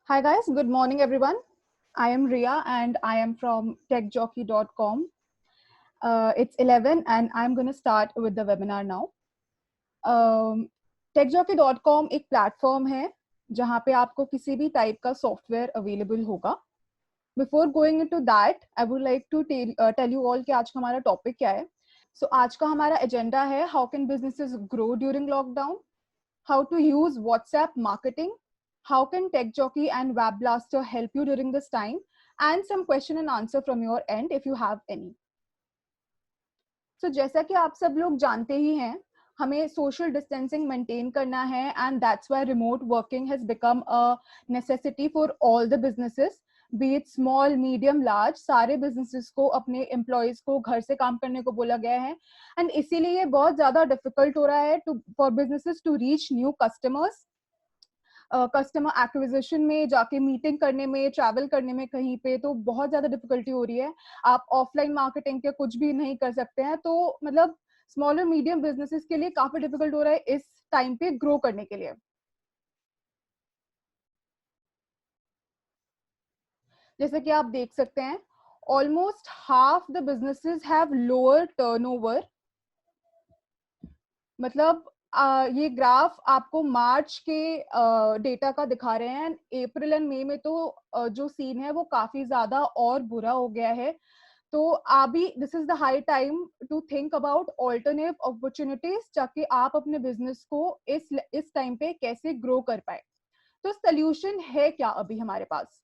Hi guys, good morning everyone. I am Ria and I am from techjockey.com. It's 11 and I'm going to start with the webinar now. techjockey.com एक platform है जहाँ पे आपको किसी भी type का software available होगा. Before going into that, I would like to tell you all कि आज का हमारा टॉपिक क्या है. So आज का हमारा एजेंडा है how can businesses grow during lockdown, how to use WhatsApp marketing, how can TechJockey and WebBlaster help you during this time, and some question and answer from your end if you have any. So जैसा कि आप सब लोग जानते ही हैं, हमें social distancing maintain करना है and that's why remote working has become a necessity for all the businesses, B it small medium large. सारे बिजनेसेस को अपने एम्प्लॉयज को घर से काम करने को बोला गया है एंड इसीलिए बहुत ज्यादा डिफिकल्ट हो रहा है for businesses to reach new customers. Customer acquisition में जाके मीटिंग करने में, ट्रैवल करने में कहीं पे तो बहुत ज्यादा डिफिकल्टी हो रही है. आप ऑफलाइन मार्केटिंग के कुछ भी नहीं कर सकते हैं, तो मतलब स्मॉल और मीडियम बिजनेसेस के लिए काफी डिफिकल्ट हो रहा है इस टाइम पे ग्रो करने के लिए. जैसे कि आप देख सकते हैं, almost half the businesses have lower turnover. मतलब ये ग्राफ आपको मार्च के डेटा का दिखा रहे हैं. अप्रैल एंड मई में तो जो सीन है वो काफी ज्यादा और बुरा हो गया है. तो अभी this is the high time to think about alternative opportunities, ताकि आप अपने बिजनेस को इस टाइम पे कैसे ग्रो कर पाए. तो सोल्यूशन है क्या अभी हमारे पास?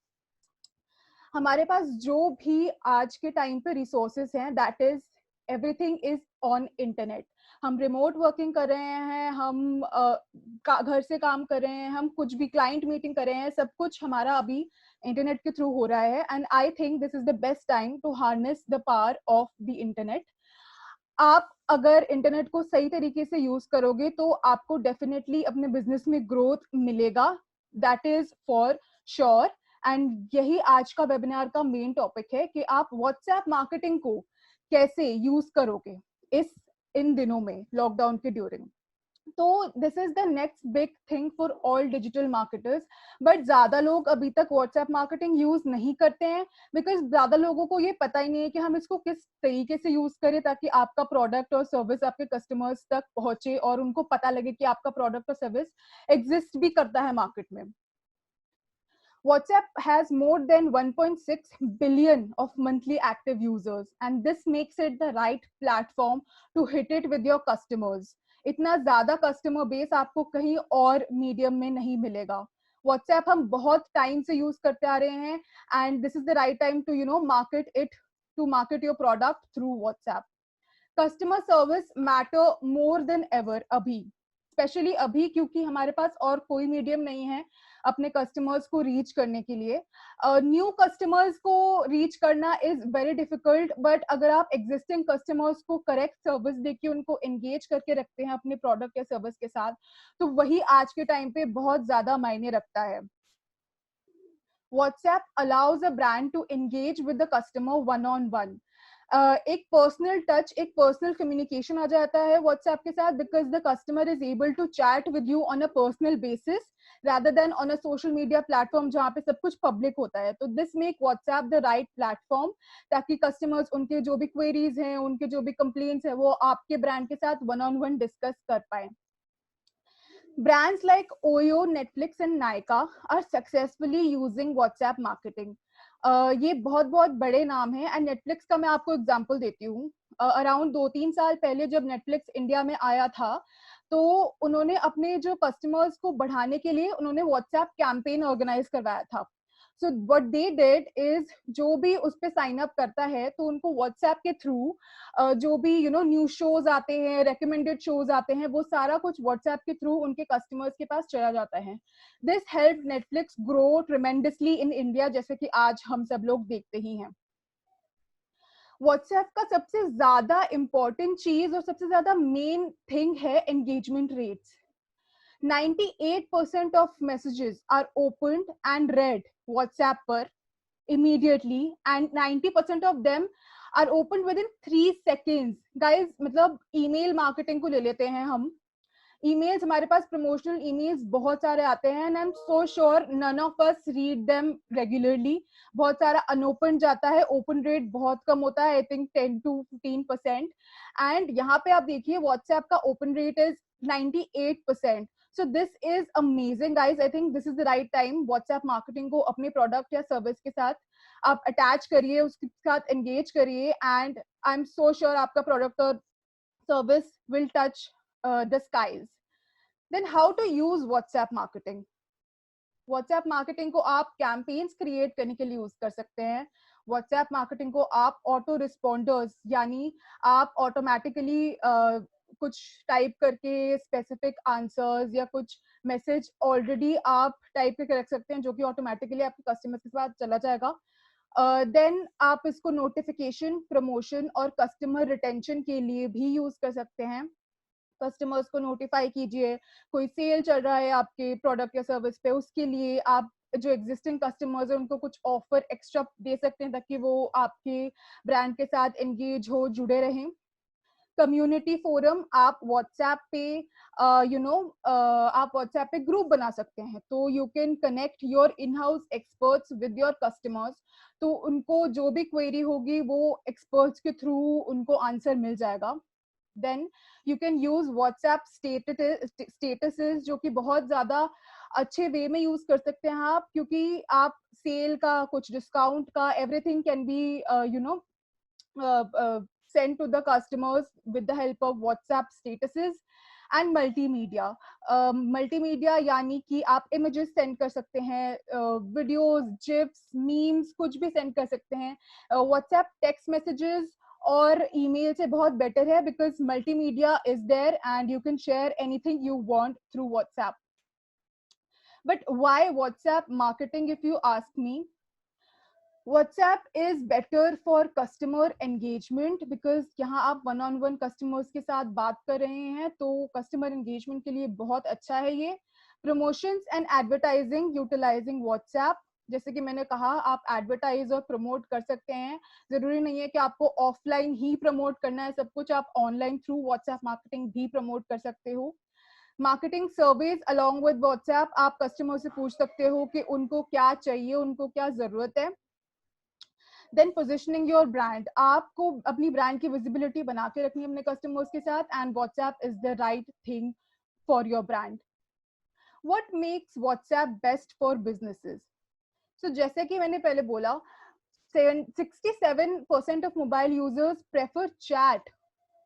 हमारे पास जो भी आज के टाइम पे रिसोर्सेज हैं, that is everything is on internet. हम रिमोट वर्किंग कर रहे हैं, हम घर से काम कर रहे हैं, हम कुछ भी क्लाइंट मीटिंग कर रहे हैं, सब कुछ हमारा अभी इंटरनेट के थ्रू हो रहा है. And I think this is the best time to harness the power of the internet. आप अगर इंटरनेट को सही तरीके से यूज करोगे तो आपको डेफिनेटली अपने बिजनेस में ग्रोथ मिलेगा, that is for sure. And यही आज का वेबिनार का मेन टॉपिक है कि आप व्हाट्सएप मार्केटिंग को कैसे यूज करोगे इन दिनों में, लॉकडाउन के ड्यूरिंग. तो this is the next big thing for all digital marketers. But ज्यादा लोग अभी तक व्हाट्सएप मार्केटिंग यूज नहीं करते हैं, बिकॉज ज्यादा लोगों को ये पता ही नहीं है कि हम इसको किस तरीके से यूज करें ताकि आपका प्रोडक्ट और सर्विस आपके कस्टमर्स तक पहुंचे और उनको पता लगे कि आपका प्रोडक्ट और सर्विस एग्जिस्ट भी करता है मार्केट में. WhatsApp has more than 1.6 billion of monthly active users, and this makes it the right platform to hit it with your customers. इतना ज्यादा कस्टमर बेस आपको कहीं और मीडियम में नहीं मिलेगा. WhatsApp हम बहुत टाइम से यूज करते आ रहे हैं and this is the right time to market your product through WhatsApp. Customer service matter more than ever अभी, स्पेशली अभी, क्योंकि हमारे पास और कोई मीडियम नहीं है अपने कस्टमर्स को रीच करने के लिए. न्यू कस्टमर्स को रीच करना इज वेरी डिफिकल्ट, बट अगर आप एग्जिस्टिंग कस्टमर्स को करेक्ट सर्विस देके उनको एंगेज करके रखते हैं अपने प्रोडक्ट या सर्विस के साथ, तो वही आज के टाइम पे बहुत ज्यादा मायने रखता है. WhatsApp allows a brand to engage with the customer one on one. एक पर्सनल टच, एक पर्सनल कम्युनिकेशन आ जाता है WhatsApp के साथ, because the customer is able to chat with you on a personal basis rather than on a social media platform जहाँ पे सब कुछ पब्लिक होता है. तो this make WhatsApp the right platform, ताकि कस्टमर्स उनके जो भी क्वेरीज हैं, उनके जो भी कंप्लेंट्स हैं, वो आपके ब्रांड के साथ वन ऑन वन डिस्कस कर पाए. Brands like Oyo, Netflix and Nykaa are successfully using WhatsApp marketing. ये बहुत बहुत बड़े नाम हैं एंड नेटफ्लिक्स का मैं आपको एग्जांपल देती हूँ. अराउंड 2-3 साल पहले जब नेटफ्लिक्स इंडिया में आया था, तो उन्होंने अपने जो कस्टमर्स को बढ़ाने के लिए उन्होंने व्हाट्सएप कैंपेन ऑर्गेनाइज करवाया था. So what they did is, जो भी उस पर साइन अप करता है तो उनको व्हाट्सएप के थ्रू जो भी न्यूज शोज आते हैं, रेकमेंडेड शोज आते हैं, वो सारा कुछ व्हाट्सएप के थ्रू उनके कस्टमर्स के पास चला जाता है. This help Netflix grow tremendously in India, जैसे कि आज हम सब लोग देखते ही हैं. व्हाट्सएप का सबसे ज्यादा इंपॉर्टेंट चीज और सबसे ज्यादा मेन थिंग है engagement rates. 98% of messages are opened and read WhatsApp पर immediately, and 90% of them are opened within 3 seconds. Guys, मतलब email marketing को ले लेते हैं हम. ईमेल्स, हमारे पास प्रमोशनल ईमेल्स बहुत सारे आते हैं and I am so sure none of us read them regularly. बहुत सारा अनओपन जाता है, ओपन रेट बहुत कम होता है, आई थिंक 10 to 15%. एंड यहाँ पे आप देखिए व्हाट्सएप का open rate is 98%. So this is amazing, guys. I think this is the right time. WhatsApp marketing को अपने product या service के साथ आप attach करिए, उसके साथ engage करिए, and I'm so sure आपका product और service will touch the skies. Then how to use WhatsApp marketing? WhatsApp marketing को आप campaigns create करने के लिए use कर सकते हैं. WhatsApp marketing को आप auto responders यानी आप automatically कुछ टाइप करके स्पेसिफिक आंसर्स या कुछ मैसेज ऑलरेडी आप टाइप करके रख सकते हैं जो कि ऑटोमेटिकली आपके कस्टमर्स के साथ चला जाएगा. देन आप इसको नोटिफिकेशन, प्रमोशन और कस्टमर रिटेंशन के लिए भी यूज कर सकते हैं. कस्टमर्स को नोटिफाई कीजिए, कोई सेल चल रहा है आपके प्रोडक्ट या सर्विस पे, उसके लिए आप जो एग्जिस्टिंग कस्टमर्स है उनको कुछ ऑफर एक्स्ट्रा दे सकते हैं ताकि वो आपके ब्रांड के साथ एंगेज हो, जुड़े रहें. कम्युनिटी फोरम, आप व्हाट्सएप पे आप व्हाट्सएप पे ग्रुप बना सकते हैं, तो you can connect your in house experts with your customers. तो उनको जो भी क्वेरी होगी वो एक्सपर्ट्स के थ्रू उनको आंसर मिल जाएगा. Then you can use WhatsApp statuses जो कि बहुत ज्यादा अच्छे वे में यूज कर सकते हैं आप, क्योंकि आप सेल का, कुछ डिस्काउंट का, everything can be sent to the customers with the help of WhatsApp statuses. And multimedia, multimedia यानी कि आप इमेजेस सेंड कर सकते हैं, वीडियोस, जिप्स, मीम्स, कुछ भी सेंड कर सकते हैं. व्हाट्सएप टेक्स्ट मैसेजेस और ईमेल से बहुत बेटर है because multimedia is there and you can share anything you want through WhatsApp. But why WhatsApp marketing if you ask me? WhatsApp is better for customer engagement because यहाँ आप one on one customers के साथ बात कर रहे हैं, तो customer engagement के लिए बहुत अच्छा है ये. Promotions and advertising utilising WhatsApp, जैसे कि मैंने कहा आप एडवर्टाइज और प्रमोट कर सकते हैं. जरूरी नहीं है कि आपको ऑफलाइन ही प्रमोट करना है सब कुछ, आप ऑनलाइन थ्रू WhatsApp मार्केटिंग भी प्रमोट कर सकते हो. Marketing surveys along with WhatsApp, आप कस्टमर से पूछ सकते हो कि उनको क्या चाहिए, उनको क्या जरूरत है. देन पोजिशनिंग योर ब्रांड, आपको अपनी ब्रांड की विजिबिलिटी बना के रखनी है अपने कस्टमर्स के साथ, and WhatsApp is the right thing for your brand. What makes WhatsApp best for businesses? So जैसे कि मैंने पहले बोला 67% of mobile users prefer chat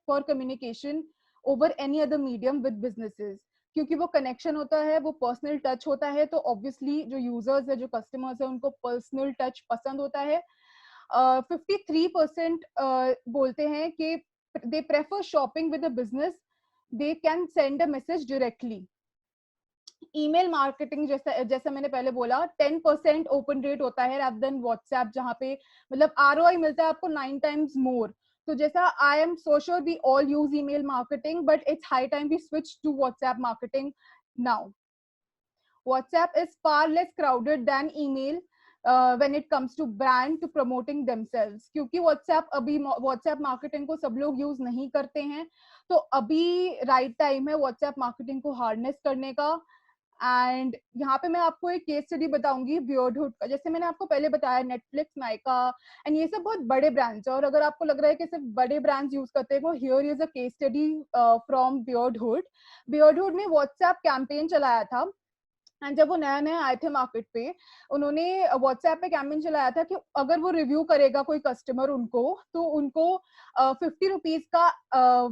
for communication over any other medium with businesses, क्योंकि वो कनेक्शन होता है, वो पर्सनल टच होता है. तो ऑब्वियसली जो यूजर्स है, जो कस्टमर्स है, उनको पर्सनल टच पसंद होता है. 53% बोलते हैं कि they prefer shopping with a business, they can send a message directly. Email marketing जैसा मैंने पहले बोला 10% ओपन रेट होता है rather than WhatsApp, जहाँ पे मतलब ROI मिलता है आपको 9 times more. तो जैसा I am so sure we all use email marketing, but it's high time we switch to WhatsApp marketing now. WhatsApp is far less crowded than email when it comes to brand to promoting themselves, क्योंकि WhatsApp marketing को सब लोग use नहीं करते हैं, तो अभी right time है WhatsApp marketing को हार्नेस करने का. एंड यहाँ पे मैं आपको एक केस स्टडी बताऊंगी बियर्डहुड का. जैसे मैंने आपको पहले बताया नेटफ्लिक्स, नायका एंड ये सब बहुत बड़े ब्रांड्स है, और अगर आपको लग रहा है कि सिर्फ बड़े ब्रांड्स यूज करते हैं, here is a case study from Beardhood. Beardhood ने WhatsApp कैंपेन चलाया था, एंड जब वो नया नया आए थे मार्केट पे, उन्होंने WhatsApp पे कैंपेन चलाया था कि अगर वो रिव्यू करेगा कोई कस्टमर उनको, तो उनको 50 रुपीज का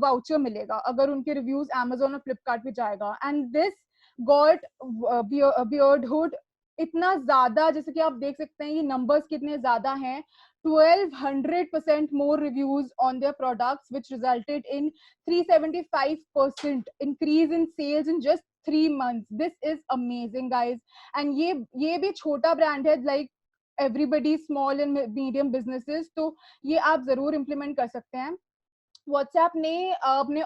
वाउचर मिलेगा अगर उनके रिव्यूज Amazon और फ्लिपकार्ट पे जाएगा. एंड दिस गॉट बियर्डहुड इतना ज्यादा, जैसे कि आप देख सकते हैं ये नंबर्स कितने ज्यादा हैं, 1200% more reviews on their products, which resulted in 375% increase in sales in just 3 months. This is amazing, guys. And ये भी छोटा ब्रांड है, like everybody small and medium businesses, तो ये आप जरूर implement कर सकते हैं. WhatsApp ने अपने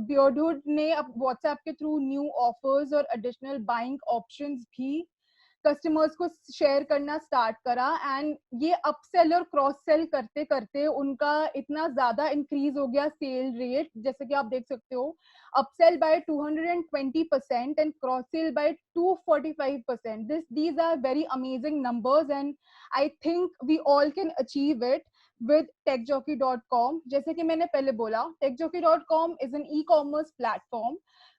बियर्डहुड ने WhatsApp के थ्रू न्यू ऑफर्स और एडिशनल बाइंग ऑप्शंस भी कस्टमर्स को शेयर करना स्टार्ट करा, एंड ये अपसेल और क्रॉस सेल करते करते उनका इतना ज्यादा इंक्रीज हो गया सेल रेट, जैसे कि आप देख सकते हो, upsell by 220% and cross sell by 245%. These are very amazing numbers, and I think we all can achieve it with techjockey.com. जैसे कि मैंने पहले बोला, techjockey.com is an e-commerce platform.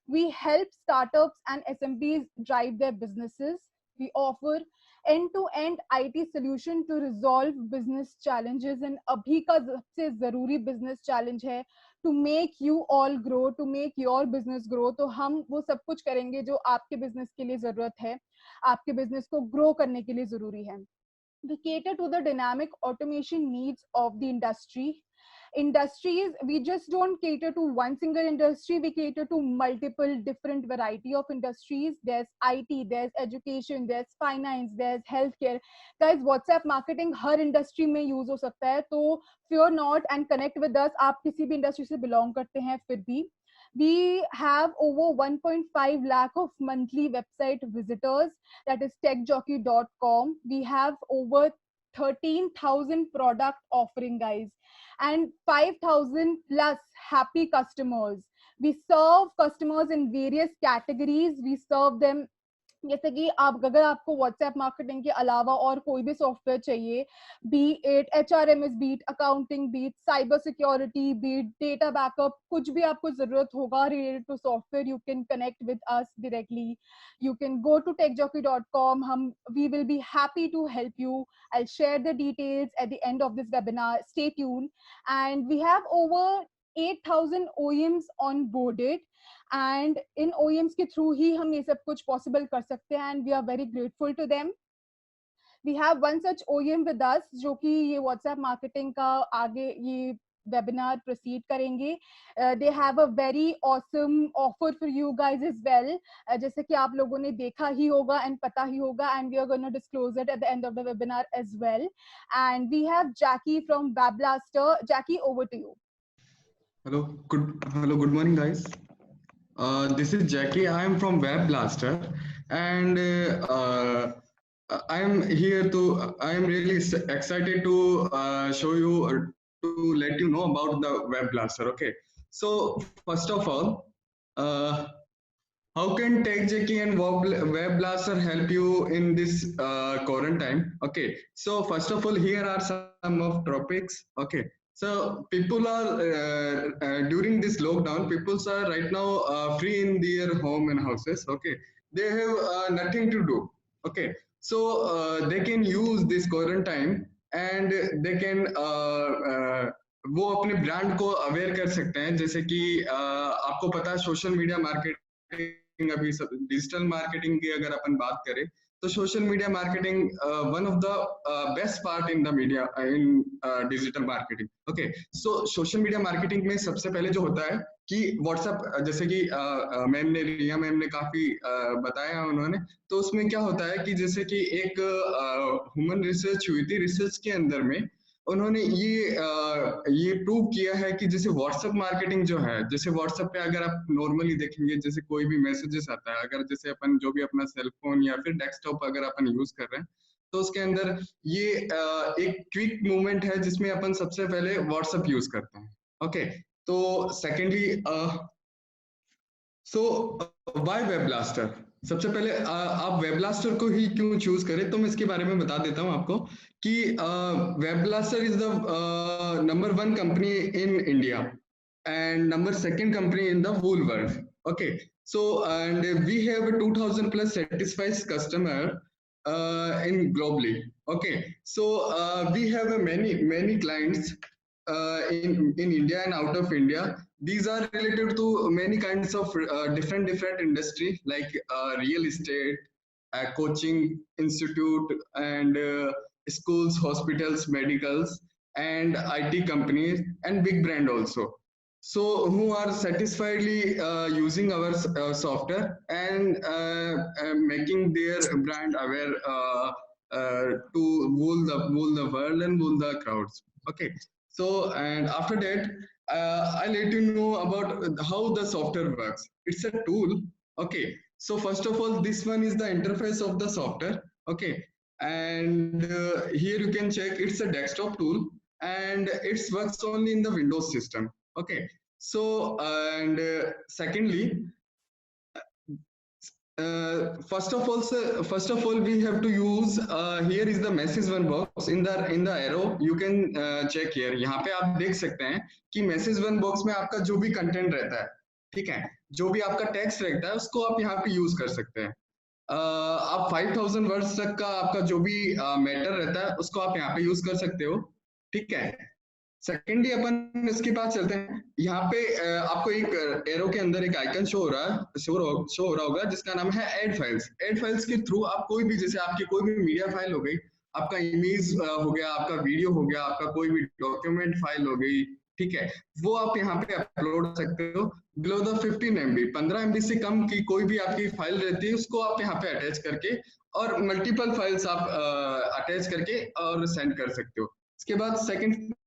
We help startups and SMBs drive their businesses. We offer end-to-end IT solution to resolve business challenges, and अभी का सबसे जरूरी business challenge है to make you all grow, to make your business grow. तो हम वो सब कुछ करेंगे जो आपके business के लिए जरूरत है, आपके business को grow करने के लिए जरूरी है. We cater to the dynamic automation needs of the industries. We just don't cater to one single industry, we cater to multiple different variety of industries. There's IT, there's education, there's finance, there's healthcare. Guys, WhatsApp marketing her industry में use हो सकता है, तो fear not and connect with us. आप किसी भी industry से belong करते हैं फिर भी. We have over 1.5 lakh of monthly website visitors, that is techjockey.com. We have over 13,000 product offering, guys, and 5,000 plus happy customers. We serve customers in various categories. We serve them, जैसे कि आप अगर आपको WhatsApp marketing के अलावा और कोई भी सॉफ्टवेयर चाहिए, be it HRMS, be it accounting, be it cyber security, be it data backup, कुछ भी आपको जरूरत होगा related to software, you can connect with us directly. You can go to techjockey.com. We will be happy to help you. I'll share the details at the end of this webinar. Stay tuned. And we have over 8,000 OEMs onboarded, and in OEMs के through ही हम ये सब कुछ possible कर सकते हैं, and we are very grateful to them. We have one such OEM with us जो कि ये WhatsApp marketing का आगे ये webinar proceed करेंगे. They have a very awesome offer for you guys as well. जैसे कि आप लोगों ने देखा ही होगा and पता ही होगा, and we are going to disclose it at the end of the webinar as well. And we have Jackie from Webblaster. Jackie, over to you. Hello, good morning, guys. This is Jackie. I am from Webblaster, and I am really excited to show you or to let you know about the Webblaster. Okay, so first of all, how can TechJacky and Webblaster help you in this quarantine? Okay, so first of all, here are some of topics. Okay, so people are during this lockdown, people are right now free in their home and houses. Okay, they have nothing to do. Okay, so they can use this quarantine and they can वो अपने brand को aware कर सकते हैं. जैसे कि आपको पता है सोशल मीडिया मार्केटिंग, अभी डिजिटल मार्केटिंग की अगर अपन बात करें तो social media marketing one of the best part in the media in digital marketing. Okay, so social media marketing में सबसे पहले जो होता है कि व्हाट्सएप, जैसे कि रिया मैम ने काफी बताया उन्होंने, तो उसमें क्या होता है कि जैसे कि एक ह्यूमन रिसर्च हुई थी, रिसर्च के अंदर में उन्होंने ये प्रूव किया है कि जैसे व्हाट्सएप मार्केटिंग जो है, जैसे व्हाट्सएप पे अगर आप नॉर्मली देखेंगे, जैसे कोई भी मैसेजेस आता है, अगर जैसे अपन जो भी अपना सेल फोन या फिर डेस्कटॉप अगर अपन यूज कर रहे हैं, तो उसके अंदर ये एक क्विक मूवमेंट है जिसमें अपन सबसे पहले व्हाट्सएप यूज करते हैं. ओके, तो सेकेंडली सो व्हाई वेबब्लास्टर? सबसे पहले आप वेबब्लास्टर को ही क्यों चूज करें, तो मैं इसके बारे में बता देता हूं आपको कि WebBlaster is the number 1 company in India and number 2 company in the whole world. Okay, so and we have 2000 plus satisfied customer in globally. Okay, so we have many clients in India and out of India. These are related to many kinds of different industry like real estate, coaching institute, and schools, hospitals, medicals, and IT companies, and big brand also. So who are satisfiedly using our software and making their brand aware to rule the world and rule the crowds. Okay, so and after that I let you know about how the software works. It's a tool. Okay, so first of all, this one is the interface of the software. Okay, and here you can check it's a desktop tool and it works only in the Windows system. Okay, so and secondly, first of all, we have to use here is the message one box in the arrow. You can check here. यहाँ पे आप देख सकते हैं कि message one box में आपका जो भी कंटेंट रहता है, ठीक है, जो भी आपका टेक्स्ट रहता है उसको आप यहाँ पे यूज कर सकते हैं। आप 5000 वर्ड्स तक का आपका जो भी मैटर रहता है उसको आप यहाँ पे यूज कर सकते हो, ठीक है। सेकेंडली अपन इसके पास चलते हैं। यहाँ पे आपको एक एरो के अंदर एक आइकन शो हो रहा है, शो हो रहा होगा जिसका नाम है ऐड फाइल्स। ऐड फाइल्स के थ्रू आप कोई भी, जैसे आपकी कोई भी मीडिया फाइल हो गई, आपका इमेज हो गया, आपका वीडियो हो गया, आपका कोई भी डॉक्यूमेंट फाइल हो गई, ठीक है, वो आप यहाँ पे अपलोड कर सकते हो। बिलो द 15 MB, 15 MB से कम की कोई भी आपकी फाइल रहती है उसको आप यहाँ पे अटैच करके और मल्टीपल फाइल्स आप अटैच करके और सेंड कर सकते हो। इसके बाद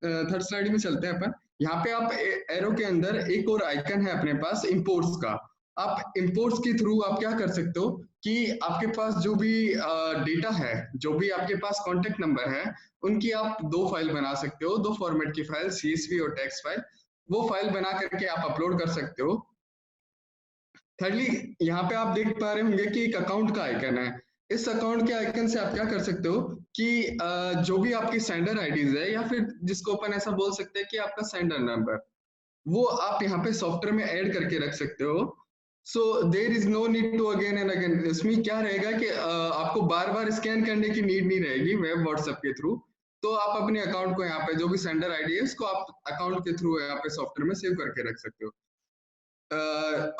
थर्ड स्लाइड में चलते हैं अपन। यहाँ पे आप एरो के अंदर एक और आइकन है अपने पास इंपोर्ट्स का। आप इंपोर्ट्स के थ्रू आप क्या कर सकते हो कि आपके पास जो भी डेटा है, जो भी आपके पास कॉन्टेक्ट नंबर है, उनकी आप दो फाइल बना सकते हो, दो फॉर्मेट की फाइल, CSV और टेक्स्ट फाइल। वो फाइल बना करके आप अपलोड कर सकते हो। थर्डली, यहाँ पे आप देख पा रहे होंगे कि एक अकाउंट का आइकन है। इस अकाउंट के आइकन से आप क्या कर सकते हो कि जो भी आपकी सेंडर आईडीज है, या फिर जिसको अपन ऐसा बोल सकते हैं कि आपका सेंडर नंबर, वो आप यहाँ पे सॉफ्टवेयर में ऐड करके रख सकते हो। So there is no need to again and again. इसमें क्या रहेगा कि आपको बार बार स्कैन करने की नीड नहीं रहेगी वेब व्हाट्सएप के थ्रू। तो आप अपने अकाउंट को यहाँ पे जो भी सेंडर आईडी है उसको आप अकाउंट के थ्रू यहाँ पे सॉफ्टवेयर में सेव करके रख सकते हो।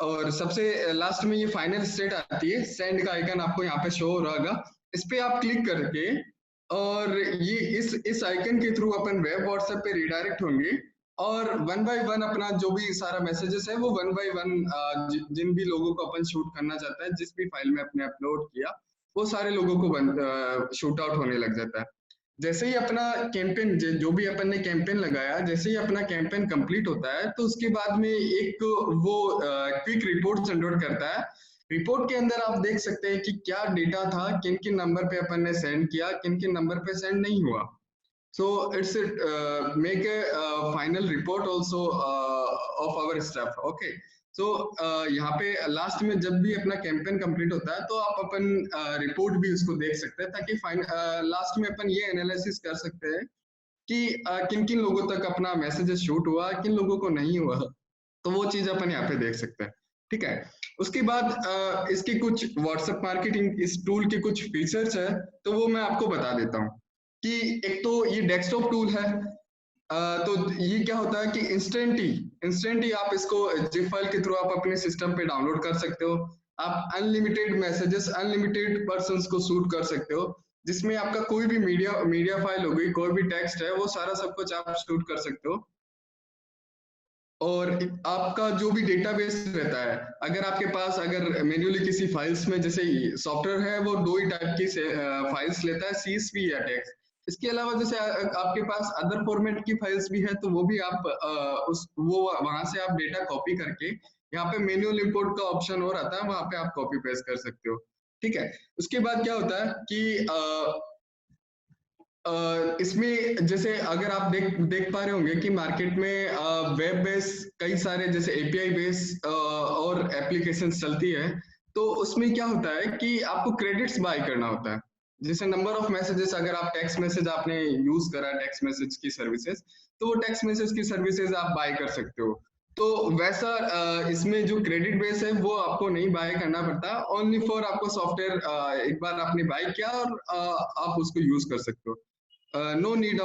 और सबसे लास्ट में ये फाइनल स्टेट आती है, सेंड का आइकन आपको यहाँ पे शो हो रहा होगा। इस पे आप क्लिक करके और ये इस आइकन के थ्रू अपन वेब व्हाट्सएप पे रिडायरेक्ट होंगे और वन बाय वन अपना जो भी सारा मैसेजेस है वो वन बाय वन जिन भी लोगों को अपन शूट करना चाहता है, जिस भी फाइल में अपने अपलोड किया, वो सारे लोगों को शूट आउट होने लग जाता है। जैसे ही अपना कैंपेन, जो भी अपन ने कैंपेन लगाया, जैसे ही अपना कैंपेन कंप्लीट होता है तो उसके बाद में एक वो क्विक रिपोर्ट जनरेट करता है। रिपोर्ट के अंदर आप देख सकते हैं कि क्या डेटा था, किन किन नंबर पे अपन ने सेंड किया, किन किन नंबर पे सेंड नहीं हुआ। So it's make a final report also of our staff. Okay, so यहाँ पे लास्ट में जब भी अपना कैंपेन कंप्लीट होता है तो आप अपन रिपोर्ट भी उसको देख सकते हैं, ताकि लास्ट में अपन ये एनालिसिस कर सकते हैं कि किन किन लोगों तक अपना मैसेजेस शूट हुआ, किन लोगों को नहीं हुआ। तो वो चीज अपन यहाँ पे देख सकते हैं, ठीक है। उसके बाद इसके कुछ व्हाट्सएप मार्केटिंग इस टूल के कुछ फीचर्स है, तो वो मैं आपको बता देता हूँ कि एक तो ये डेस्कटॉप टूल है। तो ये क्या होता है कि इंस्टेंट ही आप इसको जिप फाइल के थ्रू आप अपने सिस्टम पे डाउनलोड कर सकते हो। आप अनलिमिटेड मैसेजेस, अनलिमिटेड पर्संस को शूट कर सकते हो, जिसमें आपका कोई भी मीडिया फाइल हो गई, कोई भी टेक्स्ट है, वो सारा सब कुछ आप शूट कर सकते हो। और आपका जो भी डेटाबेस रहता है, अगर आपके पास अगर मैन्युअली किसी फाइल्स में, जैसे सॉफ्टवेयर है वो दो ही टाइप की फाइल्स लेता है, CSV या टेक्स्ट। इसके अलावा जैसे आपके पास अदर फॉर्मेट की फाइल्स भी है, तो वो भी आप वो वहां से आप डेटा कॉपी करके, यहाँ पे मैन्युअल इंपोर्ट का ऑप्शन और आता है, वहां पे आप कॉपी पेस्ट कर सकते हो, ठीक है। उसके बाद क्या होता है कि इसमें जैसे अगर आप देख पा रहे होंगे कि मार्केट में वेब बेस कई सारे जैसे API बेस और एप्लीकेशन चलती है। तो उसमें क्या होता है कि आपको क्रेडिट्स बाय करना होता है। जैसे नंबर ऑफ मैसेजेस, अगर आप टेक्स्ट मैसेज आपने यूज करा टेक्स्ट मैसेज की सर्विसेज, तो वो टेक्स्ट मैसेज की सर्विसेज आप बाय कर सकते हो। तो वैसा इसमें जो क्रेडिट बेस है वो आपको नहीं बाय करना पड़ता, ओनली फॉर आपको सॉफ्टवेयर एक बार आपने बाय किया और आप उसको यूज कर सकते हो। no need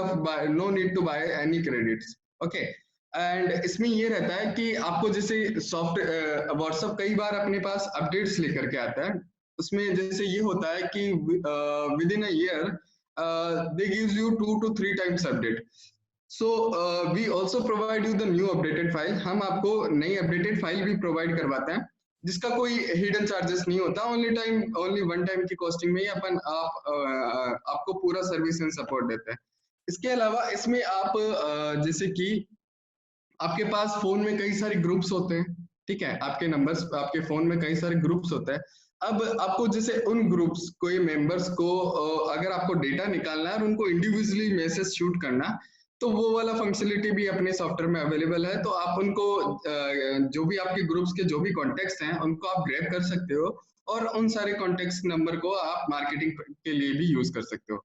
to buy any credits। okay, and इसमें ये रहता है कि आपको जैसे व्हाट्सएप कई बार अपने पास अपडेट्स लेकर के आता है। उसमें जैसे ये होता है कि within a year they gives you 2 to 3 times update. So we also provide you the new updated file. हम आपको नई अपडेटेड फाइल भी प्रोवाइड करवाते हैं, जिसका कोई हिडन चार्जेस नहीं होता। ओनली वन टाइम की कॉस्टिंग में ही अपन आपको पूरा सर्विस एंड सपोर्ट देते हैं। इसके अलावा इसमें आप जैसे कि आपके पास फोन में कई सारे ग्रुप्स होते हैं, ठीक है, आपके नंबर्स, आपके फोन में कई सारे ग्रुप्स होते हैं। अब आपको जैसे उन ग्रुप्स कोई मेंबर्स को अगर आपको डेटा निकालना है और उनको इंडिविजुअली मैसेज शूट करना, तो वो वाला फंक्शनलिटी भी अपने सॉफ्टवेयर में अवेलेबल है। तो आप उनको जो भी आपके ग्रुप्स के जो भी कॉन्टेक्ट्स हैं उनको आप ग्रैब कर सकते हो और उन सारे कॉन्टेक्ट्स नंबर को आप मार्केटिंग के लिए भी यूज कर सकते हो।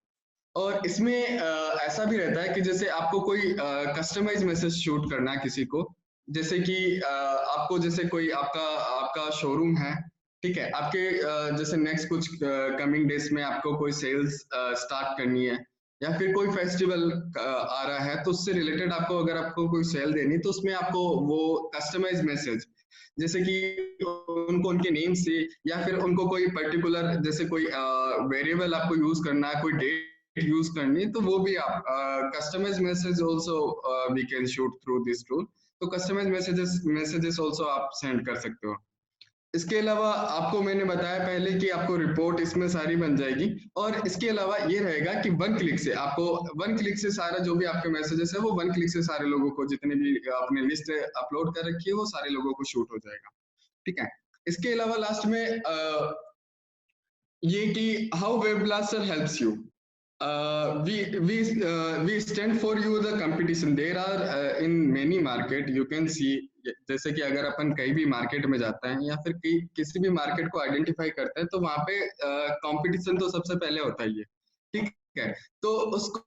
और इसमें ऐसा भी रहता है कि जैसे आपको कोई कस्टमाइज मैसेज शूट करना है किसी को, जैसे कि आपको जैसे कोई आपका आपका शोरूम है, ठीक है, आपके जैसे नेक्स्ट कुछ कमिंग डेज में आपको कोई सेल्स स्टार्ट करनी है या फिर कोई फेस्टिवल आ रहा है, तो उससे रिलेटेड आपको अगर आपको कोई सेल देनी, तो उसमें आपको वो कस्टमाइज मैसेज, जैसे कि उनको उनके नेम से या फिर उनको कोई पर्टिकुलर जैसे कोई वेरिएबल आपको यूज करना है, कोई डेट यूज करनी, तो वो भी आप customise message also we can shoot through this tool. तो कस्टमाइज मैसेजेस आल्सो आप सेंड कर सकते हो। इसके अलावा आपको मैंने बताया पहले कि आपको रिपोर्ट इसमें सारी बन जाएगी, और इसके अलावा ये रहेगा कि वन क्लिक से आपको, वन क्लिक से सारा जो भी आपके मैसेजेस है वो वन क्लिक से सारे लोगों को, जितने भी आपने लिस्ट अपलोड कर रखी है वो सारे लोगों को शूट हो जाएगा। ठीक है, इसके अलावा लास्ट में ये कि how web blaster helps you, we stand for you the competition there are in many market you can see। जैसे कि अगर अपन कहीं भी मार्केट में जाते हैं या फिर किसी भी मार्केट को आइडेंटिफाई करते हैं, तो वहां पे कंपटीशन तो सबसे पहले होता ही है। ठीक है, तो उसको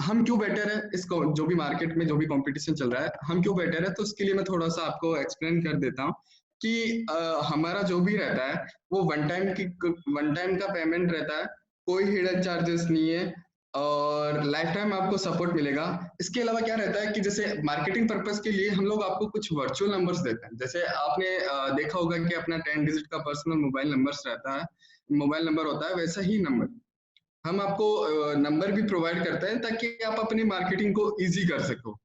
हम क्यों बेटर है, इसको जो भी मार्केट में जो भी कंपटीशन चल रहा है हम क्यों बेटर है, तो उसके लिए मैं थोड़ा सा आपको एक्सप्लेन कर देता हूँ कि हमारा जो भी रहता है वो वन टाइम का पेमेंट रहता है, कोई हिडन चार्जेस नहीं है और लाइफ टाइम आपको सपोर्ट मिलेगा। इसके अलावा क्या रहता है कि जैसे मार्केटिंग पर्पस के लिए हम लोग आपको कुछ वर्चुअल नंबर्स देते हैं, जैसे आपने देखा होगा कि अपना 10 डिजिट का पर्सनल मोबाइल नंबर रहता है, मोबाइल नंबर होता है, वैसा ही नंबर हम आपको नंबर भी प्रोवाइड करते हैं ताकि आप अपनी मार्केटिंग को इजी कर सको।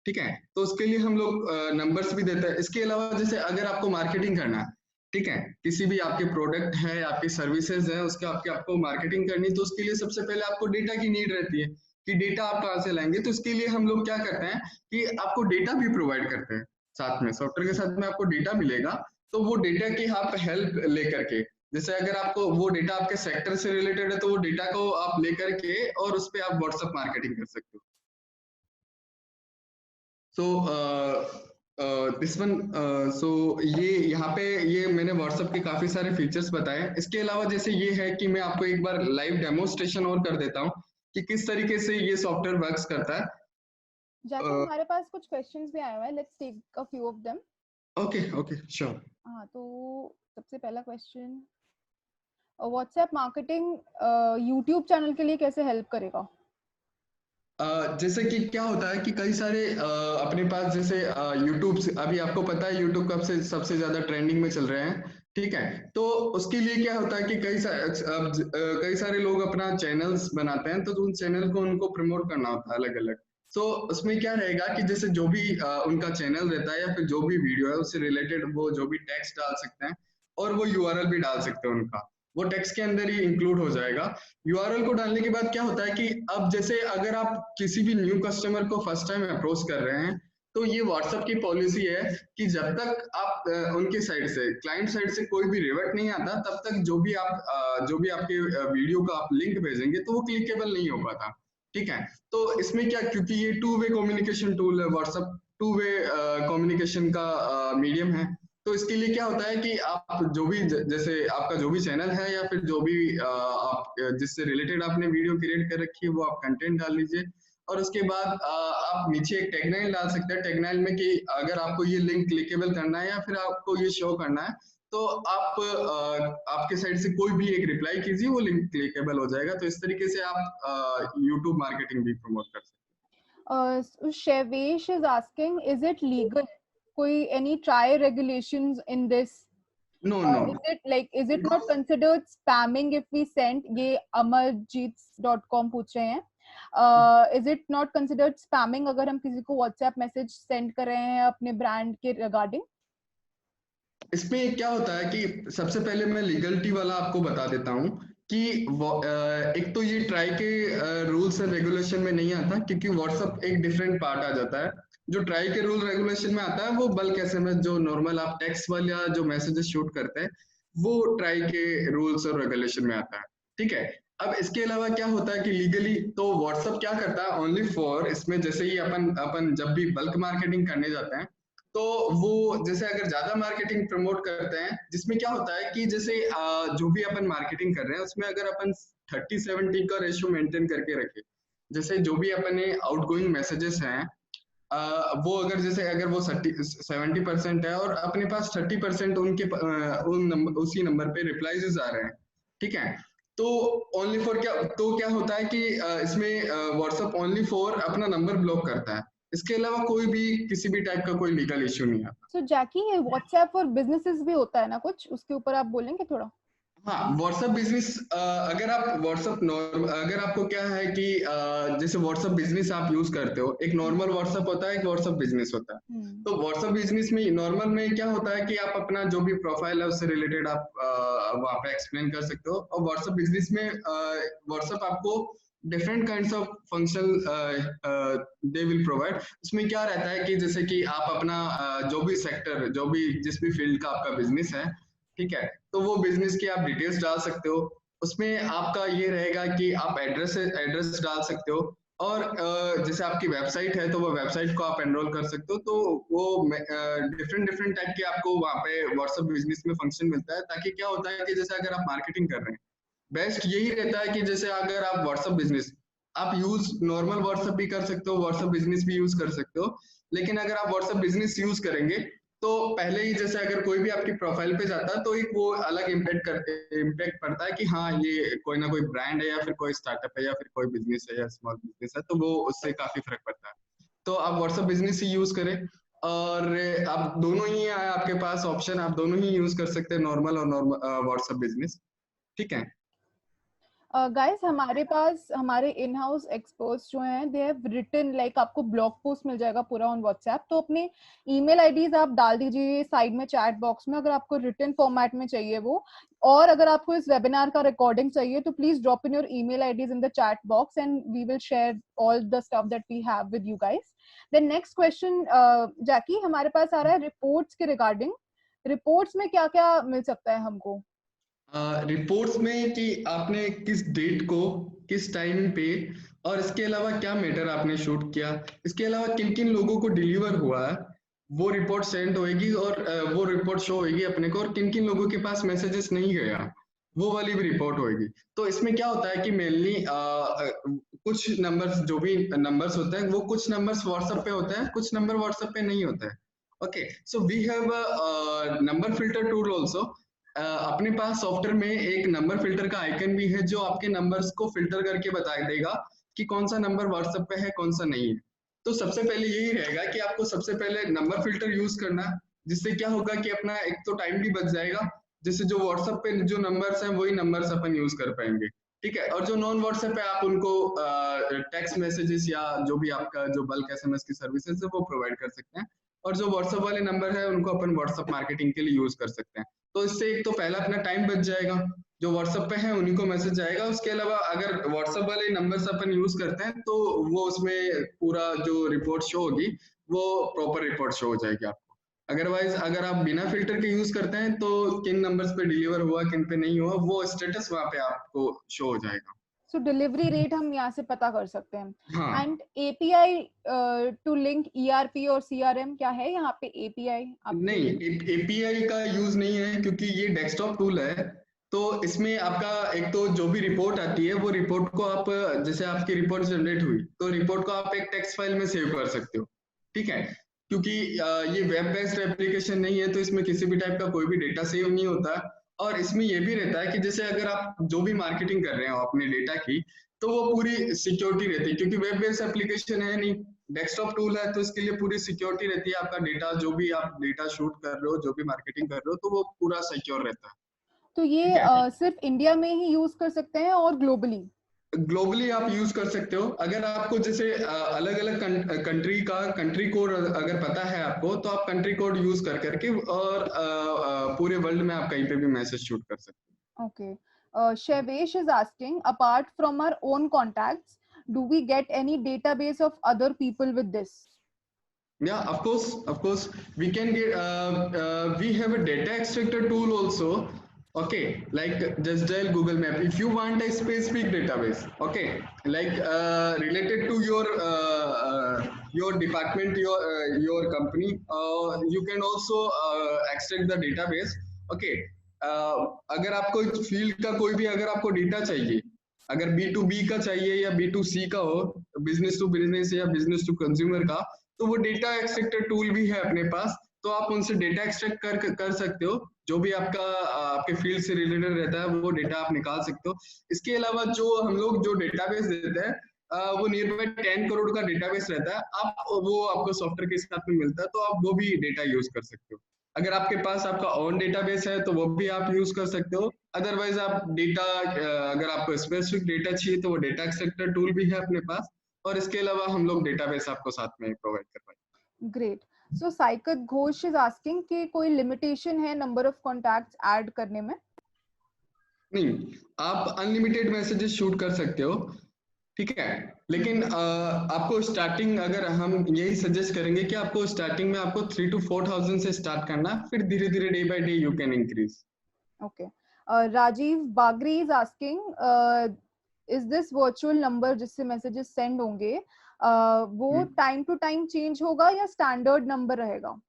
ठीक है, तो उसके लिए हम लोग नंबर्स भी देते हैं। इसके अलावा जैसे अगर आपको मार्केटिंग करना है, ठीक है, किसी भी आपके प्रोडक्ट है, आपकी सर्विसेज है, उसके आपको मार्केटिंग करनी, तो उसके लिए सबसे पहले आपको डेटा की नीड रहती है कि डेटा आप कहाँ से लाएंगे। तो इसके लिए हम लोग क्या करते हैं कि आपको डेटा भी प्रोवाइड करते हैं, साथ में सॉफ्टवेयर के साथ में आपको डेटा मिलेगा। तो वो डेटा की आप हेल्प लेकर के, जैसे अगर आपको वो डेटा आपके सेक्टर से रिलेटेड है, तो वो डेटा को आप लेकर के और उस पे आप व्हाट्सएप मार्केटिंग कर सकते हो। सो दिस वन, सो ये यहाँ पे ये मैंने व्हाट्सएप के काफी सारे फीचर्स बताए। इसके अलावा जैसे ये है कि मैं आपको एक बार लाइव डेमोस्ट्रेशन और कर देता हूँ कि किस तरीके से ये सॉफ्टवेयर वर्क्स करता है। जाके हमारे पास कुछ क्वेश्चंस भी आए हुए हैं, let's take a few of them. Okay okay sure. हाँ, तो सबसे पहला question, WhatsApp marketing YouTube channel के लिए कैसे हेल्प करेगा? जैसे कि क्या होता है कि कई सारे अपने पास जैसे यूट्यूब से, अभी आपको पता है यूट्यूब कब से सबसे ज्यादा ट्रेंडिंग में चल रहे हैं। ठीक है, तो उसके लिए क्या होता है कि कई सारे लोग अपना चैनल्स बनाते हैं, तो उन चैनल को उनको प्रमोट करना होता है अलग अलग। तो उसमें क्या रहेगा कि जैसे जो भी उनका चैनल रहता है या फिर जो भी वीडियो है उससे रिलेटेड वो जो भी टेक्स्ट डाल सकते हैं और वो यूआरएल भी डाल सकते हैं उनका, वो टेक्स्ट के अंदर ही इंक्लूड हो जाएगा। यूआरएल को डालने के बाद क्या होता है कि अब जैसे अगर आप किसी भी न्यू कस्टमर को फर्स्ट टाइम अप्रोच कर रहे हैं, तो ये व्हाट्सएप की पॉलिसी है कि जब तक आप उनके साइड से, क्लाइंट साइड से कोई भी रिवर्ट नहीं आता, तब तक जो भी आपके वीडियो का आप लिंक भेजेंगे तो वो क्लिकेबल नहीं हो पाता। ठीक है, तो इसमें क्या, क्योंकि ये टू वे कम्युनिकेशन टूल है, व्हाट्सएप टू वे कम्युनिकेशन का मीडियम है। तो इसके लिए क्या होता है कि आप जो भी जैसे आपका जो भी चैनल है या फिर जो भी आप जिससे रिलेटेड आपने वीडियो क्रिएट कर रखी है वो आप कंटेंट डाल लीजिए, और उसके बाद आप नीचे एक टैगलाइन डाल सकते हैं। टैगलाइन में कि अगर आपको ये लिंक क्लिकेबल करना है या फिर आपको ये शो करना है, तो आप आपके साइड से कोई भी एक रिप्लाई कीजिए, वो लिंक क्लिकेबल हो जाएगा। तो इस तरीके से आप यूट्यूब मार्केटिंग भी प्रमोट कर सकते हैं। Shevesh is asking, is it legal? कोई any try regulations in this? No no, Is it not considered spamming if we send? ये amarjeets.com पूछ रहे हैं। Is it not considered spamming अगर हम किसी को WhatsApp मैसेज सेंड कर रहे हैं अपने ब्रांड के रिगार्डिंग? इसमें क्या होता है कि सबसे पहले मैं लीगलिटी वाला आपको बता देता हूँ कि एक तो ये ट्राई के रूल्स एंड रेगुलेशन में नहीं आता, क्योंकि व्हाट्सएप एक डिफरेंट पार्ट आ जाता है। जो ट्राई के रूल रेगुलेशन में आता है वो बल्क एसएमएस, जो नॉर्मल आप टेक्स्ट वाला जो मैसेजेस शूट करते हैं वो ट्राई के रूल्स और रेगुलेशन में आता है, ठीक है। अब इसके अलावा क्या होता है कि लीगली तो व्हाट्सएप क्या करता है, ओनली फॉर इसमें जैसे ही अपन अपन जब भी बल्क मार्केटिंग करने जाते हैं तो वो जैसे अगर ज्यादा मार्केटिंग प्रमोट करते हैं, जिसमें क्या होता है कि जैसे जो भी अपन मार्केटिंग कर रहे हैं उसमें अगर अपन 30-70 का रेशियो मेंटेन करके रखें, जैसे जो भी अपने आउटगोइंग मैसेजेस हैं वो अगर जैसे अगर वो 70% है और अपने पास 30% उनके उसी नंबर पे रिप्लाईज आ रहे हैं, ठीक है। तो ओनली फॉर क्या, तो क्या होता है कि इसमें व्हाट्सएप ओनली फॉर अपना नंबर ब्लॉक करता है, इसके अलावा कोई भी किसी भी टाइप का कोई लीगल इश्यू नहीं आता। सो जैकी, ये व्हाट्सएप फॉर बिजनेसेस भी होता है ना कुछ, उसके ऊपर आप बोलेंगे थोड़ा? हाँ, व्हाट्सएप बिजनेस, अगर आप व्हाट्सएप नॉर्मल, अगर आपको क्या है कि जैसे व्हाट्सएप बिजनेस आप यूज करते हो, एक नॉर्मल व्हाट्सएप होता है, एक व्हाट्सएप बिजनेस होता है। तो व्हाट्सएप बिजनेस में नॉर्मल में क्या होता है कि आप अपना जो भी प्रोफाइल है उससे रिलेटेड आप वहाँ पे एक्सप्लेन कर सकते हो, और व्हाट्सएप बिजनेस में व्हाट्सएप आपको different kinds of function they will provide. उसमें क्या रहता है कि जैसे कि आप अपना जो भी सेक्टर, जो भी जिस भी फील्ड का आपका बिजनेस है, ठीक है, तो वो बिजनेस की आप डिटेल्स डाल सकते हो। उसमें आपका ये रहेगा कि आप एड्रेस डाल सकते हो, और जैसे आपकी वेबसाइट है तो वो वेबसाइट को आप एनरोल कर सकते हो। तो वो डिफरेंट डिफरेंट टाइप के आपको वहाँ पे व्हाट्सएप बिजनेस में फंक्शन मिलता है, ताकि क्या होता है कि जैसे अगर आप मार्केटिंग कर रहे हैं, बेस्ट यही रहता है कि जैसे अगर आप व्हाट्सएप बिजनेस आप यूज नॉर्मल व्हाट्सएप भी कर सकते हो, व्हाट्सएप बिजनेस भी यूज कर सकते हो, लेकिन अगर आप व्हाट्सएप बिजनेस यूज करेंगे तो पहले ही जैसे अगर कोई भी आपकी प्रोफाइल पे जाता है तो एक वो अलग इम्पैक्ट पड़ता है कि हाँ ये कोई ना कोई ब्रांड है या फिर कोई स्टार्टअप है या फिर कोई बिजनेस है या स्मॉल बिजनेस है, तो वो उससे काफी फर्क पड़ता है। तो आप व्हाट्सएप बिजनेस ही यूज करें, और आप दोनों ही है आपके पास ऑप्शन, आप दोनों ही यूज कर सकते हैं, नॉर्मल और नॉर्मल व्हाट्सएप बिजनेस, ठीक है। गाइस, हमारे पास हमारे इन हाउस एक्सपर्ट्स जो हैं, दे हैव रिटन, लाइक आपको ब्लॉग पोस्ट मिल जाएगा पूरा ऑन व्हाट्सएप, तो अपने ईमेल आईडीज आप डाल दीजिए साइड में चैट बॉक्स में, अगर आपको रिटन फॉर्मेट में चाहिए वो। और अगर आपको इस वेबिनार का रिकॉर्डिंग चाहिए तो please drop in your email IDs in the chat box and we will share all the stuff that we have with you guys. Then next question Jackie, हमारे पास आ रहा है रिपोर्ट्स के रिगार्डिंग। रिपोर्ट्स में क्या क्या मिल सकता है हमको? रिपोर्ट्स में कि आपने किस डेट को, किस टाइम पे, और इसके अलावा क्या मैटर आपने शूट किया, इसके अलावा किन किन लोगों को डिलीवर हुआ है, वो रिपोर्ट सेंड होएगी, और वो रिपोर्ट शो होएगी अपने को, और किन किन लोगों के पास मैसेजेस नहीं गया वो वाली भी रिपोर्ट होएगी। तो इसमें क्या होता है कि मेनली कुछ नंबर्स, जो भी नंबर्स होते हैं वो कुछ नंबर्स व्हाट्सएप पे होते हैं, कुछ नंबर व्हाट्सएप पे नहीं होते हैं। Okay, so we have number filter tool also. अपने पास सॉफ्टवेयर में एक नंबर फिल्टर का आइकन भी है जो आपके नंबर्स को फिल्टर करके बता देगा कि कौन सा नंबर व्हाट्सएप पे है, कौन सा नहीं है। तो सबसे पहले यही रहेगा कि आपको सबसे पहले नंबर फिल्टर यूज करना है, जिससे क्या होगा कि अपना एक तो टाइम भी बच जाएगा, जिससे जो व्हाट्सएप पे जो नंबर्स हैं वही नंबर्स अपन यूज कर पाएंगे, ठीक है। और जो नॉन व्हाट्सएप है आप उनको टेक्स्ट मैसेजेस या जो भी आपका जो बल्क एसएमएस की सर्विसेज है वो प्रोवाइड कर सकते हैं, और जो व्हाट्सएप वाले नंबर है उनको अपन व्हाट्सएप मार्केटिंग के लिए यूज कर सकते हैं। तो इससे एक तो पहला अपना टाइम बच जाएगा, जो व्हाट्सएप पे है उन्हीं को मैसेज जाएगा। उसके अलावा अगर व्हाट्सएप वाले नंबर्स अपन यूज करते हैं तो वो उसमें पूरा जो रिपोर्ट शो होगी वो प्रॉपर रिपोर्ट शो हो जाएगी आपको। अदरवाइज अगर आप बिना फिल्टर के यूज करते हैं तो किन नंबर्स पे डिलीवर हुआ, किन पे नहीं हुआ, वो स्टेटस वहां पे आपको शो हो जाएगा। सो डिलीवरी रेट हम यहाँ से पता कर सकते हैं। हाँ, and API to link ERP और सीआरएम, क्या है यहाँ पे एपीआई आपके? नहीं, एपीआई का यूज नहीं है क्योंकि ये डेस्कटॉप टूल है। तो इसमें आपका एक तो जो भी रिपोर्ट आती है वो रिपोर्ट को आप, जैसे आपकी रिपोर्ट जनरेट हुई तो रिपोर्ट को आप एक टेक्स्ट फाइल में सेव कर सकते हो, ठीक है। क्योंकि ये वेब बेस्ड एप्लीकेशन नहीं है तो इसमें किसी भी टाइप का कोई भी डेटा सेव नहीं होता। और इसमें ये भी रहता है कि जैसे अगर आप जो भी मार्केटिंग कर रहे हो अपने डेटा की, तो वो पूरी सिक्योरिटी रहती है, क्योंकि वेब बेस्ड एप्लीकेशन है नहीं, डेस्कटॉप टूल है, तो इसके लिए पूरी सिक्योरिटी रहती है। आपका डेटा जो भी आप डेटा शूट कर रहे हो, जो भी मार्केटिंग कर रहे हो, तो वो पूरा सिक्योर रहता है, तो ये ठीक है। सिर्फ इंडिया में ही यूज कर सकते हैं और ग्लोबली? ग्लोबली आप यूज कर सकते हो। अगर आपको जैसे अलग अलग कंट्री कोड अगर पता है आपको, तो आप कंट्री कोड यूज कर करके और पूरे वर्ल्ड में आप कहीं पे भी मैसेज शूट कर सकते हो। Okay. Shaivesh is asking, apart from our own contacts, do we get any database of other people with this? Yeah, of course, we can get. We have a data extractor tool also. Okay, like just dial Google Map. If you want a specific database, okay, like related to your department, your company, you can also extract the database. Okay, अगर आपको field का कोई भी अगर आपको data चाहिए, अगर B2B का चाहिए या B2C का हो, बिजनेस टू बिजनेस या बिजनेस टू कंज्यूमर का, तो वो डेटा एक्सट्रैक्टर टूल भी है अपने पास, तो आप उनसे डेटा एक्सट्रैक्ट कर सकते हो। जो भी आपका आपके फील्ड से रिलेटेड रहता है वो डेटा आप निकाल सकते हो। इसके अलावा जो हम लोग जो डेटाबेस देते हैं वो नियर बाय 10 करोड़ का डेटाबेस रहता है, आप वो आपको सॉफ्टवेयर के साथ में मिलता है, तो आप वो भी डेटा यूज कर सकते हो। अगर आपके पास आपका ओन डेटाबेस है तो वो भी आप यूज कर सकते हो। अदरवाइज आप डेटा अगर आपको स्पेसिफिक डेटा चाहिए तो वो डेटा एक्सट्रैक्टर टूल भी है अपने पास, और इसके अलावा हम लोग डेटाबेस आपको साथ में प्रोवाइड कर पाएंगे। Great. So Saikat Ghosh is asking कि कोई लिमिटेशन है नंबर ऑफ कॉन्टैक्ट्स ऐड करने में? नहीं, आप अनलिमिटेड मैसेजेस शूट कर सकते हो, ठीक है, लेकिन आपको स्टार्टिंग अगर हम यही सजेस्ट करेंगे कि आपको स्टार्टिंग में आपको 3 to 4,000 से स्टार्ट करना, फिर धीरे धीरे day by day you can increase. Okay. Rajeev Bagri is asking is this virtual number जिससे मैसेजेस सेंड होंगे वो टाइम टू टाइम चेंज होगा या स्टैंडर्ड नंबर रहेगा?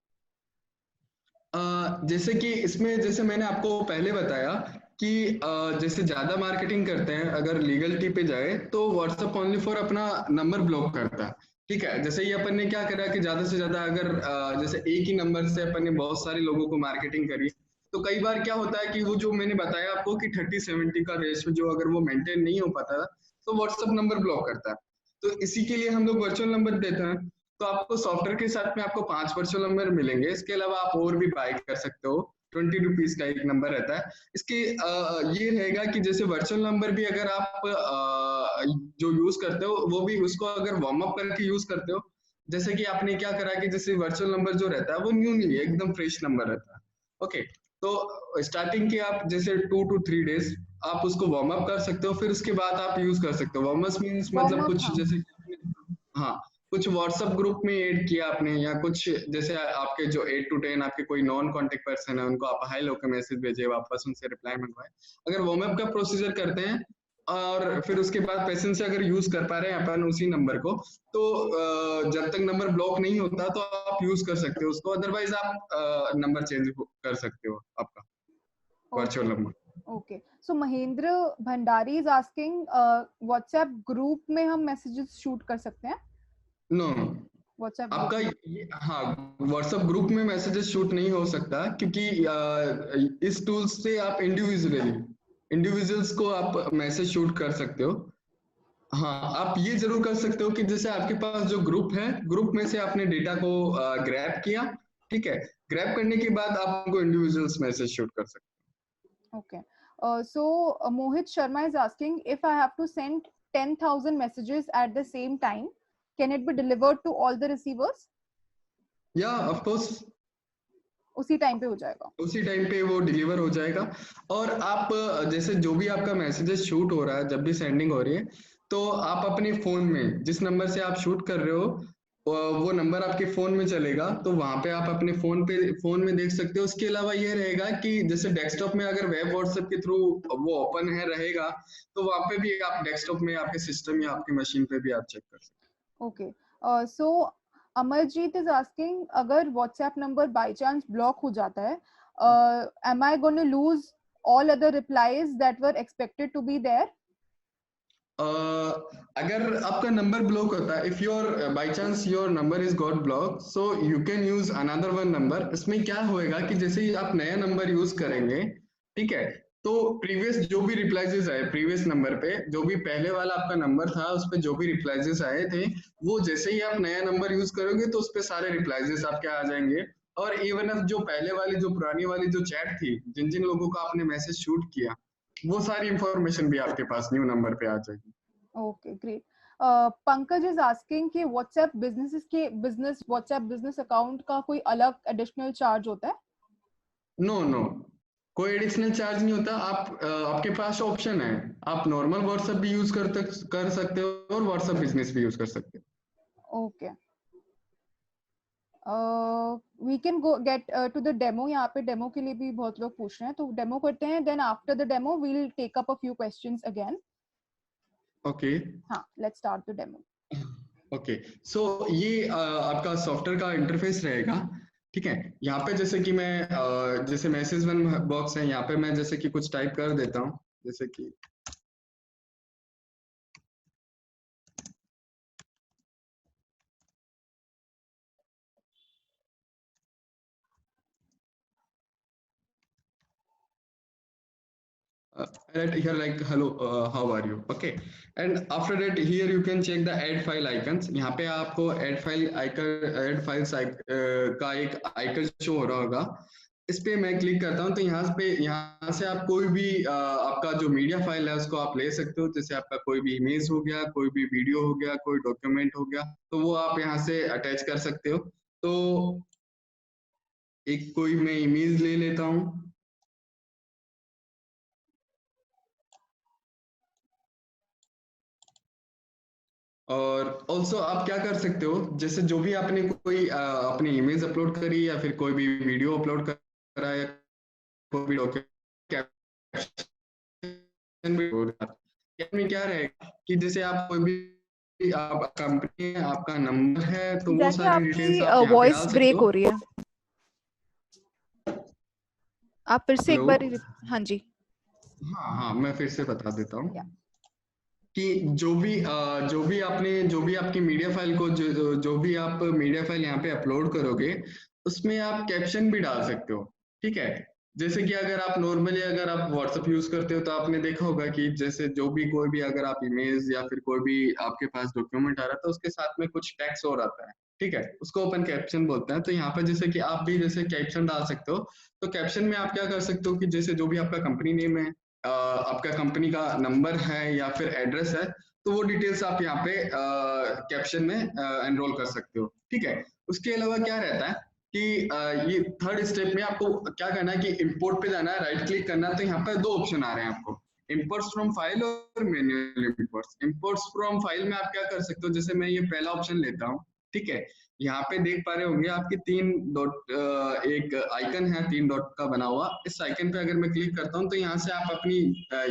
जैसे कि इसमें जैसे मैंने आपको पहले बताया कि जैसे ज्यादा मार्केटिंग करते हैं, अगर लीगलिटी पे जाए तो व्हाट्सएप ओनली फॉर अपना नंबर ब्लॉक करता है, ठीक है। जैसे ये अपन ने क्या करा कि ज्यादा से ज्यादा अगर जैसे एक ही नंबर से अपन ने बहुत सारे लोगों को मार्केटिंग करी, तो कई बार क्या होता है कि वो जो मैंने बताया आपको कि 30-70 का रेशियो जो अगर वो मेंटेन नहीं हो पाता तो व्हाट्सएप नंबर ब्लॉक करता है। तो इसी के लिए हम लोग वर्चुअल नंबर देते हैं। तो आपको सॉफ्टवेयर के साथ में आपको 5 वर्चुअल नंबर मिलेंगे। इसके अलावा आप और भी बाय कर सकते हो, 20 रुपीज का एक नंबर रहता है। इसके ये रहेगा कि जैसे वर्चुअल नंबर भी अगर आप जो यूज करते हो वो भी उसको अगर वार्म अप करके यूज करते हो, जैसे कि आपने क्या करा कि जैसे वर्चुअल नंबर जो रहता है वो न्यू नहीं है, एकदम फ्रेश नंबर रहता है। ओके, तो स्टार्टिंग के आप जैसे 2 to 3 days आप उसको वार्म अप कर सकते हो, फिर उसके बाद आप यूज कर सकते हो। वार्म अप मीन्स वार्म मतलब अप, कुछ हाँ। जैसे, हाँ, कुछ व्हाट्सएप ग्रुप में ऐड किया आपने, या कुछ जैसे आपके जो 8 to 10 आपके कोई नॉन कांटेक्ट पर्सन है उनको आप हाई लोग का मैसेज भेजे, वापस उनसे रिप्लाई मंगवाए। अगर वार्म अप का प्रोसीजर करते हैं और फिर उसके बाद पेशेंस से अगर यूज कर पा रहे हैं अपन उसी नंबर को, तो जब तक नंबर ब्लॉक नहीं होता तो आप यूज कर सकते हो उसको। अदरवाइज आप नंबर चेंज कर सकते हो आपका virtual okay number. Okay. So Mahendra Bhandari is asking WhatsApp group में हम मैसेजेस शूट कर सकते हैं? नो, व्हाट्सएप ग्रुप आपका में? ये, हाँ, व्हाट्सएप ग्रुप में मैसेजेस शूट नहीं हो सकता, क्योंकि इस टूल से आप इंडिविजुअल्स को आप मैसेज शूट कर सकते हो। हाँ, आप ये जरूर कर सकते हो कि जैसे आपके पास जो ग्रुप है, ग्रुप में से आपने डेटा को ग्रैब किया, ठीक है, ग्रैब करने के बाद आप उनको इंडिविजुअल्स मैसेज शूट कर सकते Okay. Mohit Sharma is asking if I have to send 10,000 messages at the same time, can it be delivered to all the receivers? हो। या ऑफ कोर्स, उसी टाइम पे हो जाएगा? उसी टाइम पे वो डिलीवर हो जाएगा। और आप जैसे जो भी आपका मैसेजेस शूट हो रहा है, जब भी सेंडिंग हो रही है, तो आप अपने फोन में जिस नंबर से आप शूट कर रहे हो वो नंबर आपके फोन में चलेगा, तो वहां पे आप अपने फोन में देख सकते हो। उसके अलावा ये रहेगा कि जैसे डेस्कटॉप में अगर वेब व्हाट्सएप के थ्रू वो ओपन है रहेगा, तो वहां पे भी आप डेस्कटॉप में आपके सिस्टम या आपकी मशीन पे भी आप चेक कर सकते हो। Okay. So Amarjeet is asking अगर WhatsApp number by chance block हो जाता है, am I going to lose all other replies that were expected to be there? अगर आपका नंबर ब्लॉक होता है, if your by chance your number is got block, so you can use another one number. इसमें क्या होएगा कि जैसे ही आप नया नंबर यूज करेंगे, ठीक है, तो प्रीवियस जो भी रिप्लाइजेस आए प्रीवियस नंबर पे, जो भी पहले वाला आपका नंबर था उस पे जो भी रिप्लाइजेस आए थे, वो जैसे ही आप नया नंबर यूज करोगे तो उस पे सारे रिप्लाइजेस आपके आ जाएंगे। और इवन जो पहले वाली जो पुरानी वाली जो चैट थी, जिन जिन लोगों को आपने मैसेज शूट किया, वो सारी इंफॉर्मेशन भी आपके पास न्यू नंबर पे आ जाएगी। Okay, great. Pankaj is asking कि व्हाट्सएप बिजनेस अकाउंट का कोई अलग एडिशनल चार्ज होता है? नो, कोई एडिशनल चार्ज नहीं होता। आप आपके पास ऑप्शन है, आप नॉर्मल व्हाट्सएप भी यूज कर सकते हो और व्हाट्सएप बिजनेस भी यूज कर सकते हो। Okay. We can go get to the demo. यहाँ पे डेमो के लिए भी बहुत लोग पूछ रहे हैं, तो डेमो करते हैं. Then after the demo we will take up a few questions again. Okay. हाँ, let's start the demo. Okay, so ये आपका सॉफ्टवेयर का इंटरफेस रहेगा. ठीक है, यहाँ पे जैसे कि मैं जैसे मैसेज वन बॉक्स है, यहाँ पे मैं जैसे कि कुछ टाइप कर देता हूँ, जैसे कि right here like hello, how are you. Okay, and after that here you can check the add file icons. यहाँ पे आपको add file icon, add files का एक आइकन शो हो रहा होगा. इस पे मैं क्लिक करता हूँ तो यहाँ से आप कोई भी आपका जो मीडिया फाइल है उसको आप ले सकते हो. जैसे आपका कोई भी इमेज हो गया, कोई भी वीडियो हो गया, कोई डॉक्यूमेंट हो गया, तो वो आप यहाँ से अटैच कर सकते हो. तो एक कोई मैं इमेज ले लेता हूँ. और ऑल्सो आप क्या कर सकते हो, जैसे जो भी आपने कोई अपनी इमेज अपलोड करी या फिर कोई भी वीडियो अपलोड करा या कोई भी डॉक्यूमेंट में क्या रहेगा कि जैसे आप कोई भी आप कंपनी है, आपका नंबर है, तो वो जैसे सारी डिटेल्स आप आपकी यहाँ पे वॉइस डाल सकते ब्रेक हो. हो रही है, आप फिर से एक हेलो. बार. हाँ जी. हाँ हाँ, मैं फिर से बता देता या हूँ कि जो भी आपकी मीडिया फाइल को जो भी आप मीडिया फाइल यहाँ पे अपलोड करोगे, उसमें आप कैप्शन भी डाल सकते हो. ठीक है, जैसे कि अगर आप नॉर्मली अगर आप व्हाट्सएप यूज करते हो तो आपने देखा होगा कि जैसे जो भी कोई भी अगर आप इमेज या फिर कोई भी आपके पास डॉक्यूमेंट आ रहा था उसके साथ में कुछ टेक्स्ट और आता है. ठीक है, उसको ओपन कैप्शन बोलते हैं. तो यहाँ पे जैसे कि आप भी जैसे कैप्शन डाल सकते हो. तो कैप्शन में आप क्या कर सकते हो कि जैसे जो भी आपका कंपनी नेम है, आपका कंपनी का नंबर है या फिर एड्रेस है, तो वो डिटेल्स आप यहाँ पे कैप्शन में एनरोल कर सकते हो. ठीक है, उसके अलावा क्या रहता है कि ये थर्ड स्टेप में आपको क्या करना है कि इंपोर्ट पे जाना है, राइट क्लिक करना है. तो यहाँ पे दो ऑप्शन आ रहे हैं आपको, इंपोर्ट्स फ्रॉम फाइल और manual imports. Imports from file में आप क्या कर सकते हो, जैसे मैं ये पहला ऑप्शन लेता हूँ. ठीक है, यहाँ पे देख पा रहे होंगे आपके तीन डॉट एक आइकन है 3 डॉट का बना हुआ. इस आइकन पे अगर मैं क्लिक करता हूँ तो यहाँ से आप अपनी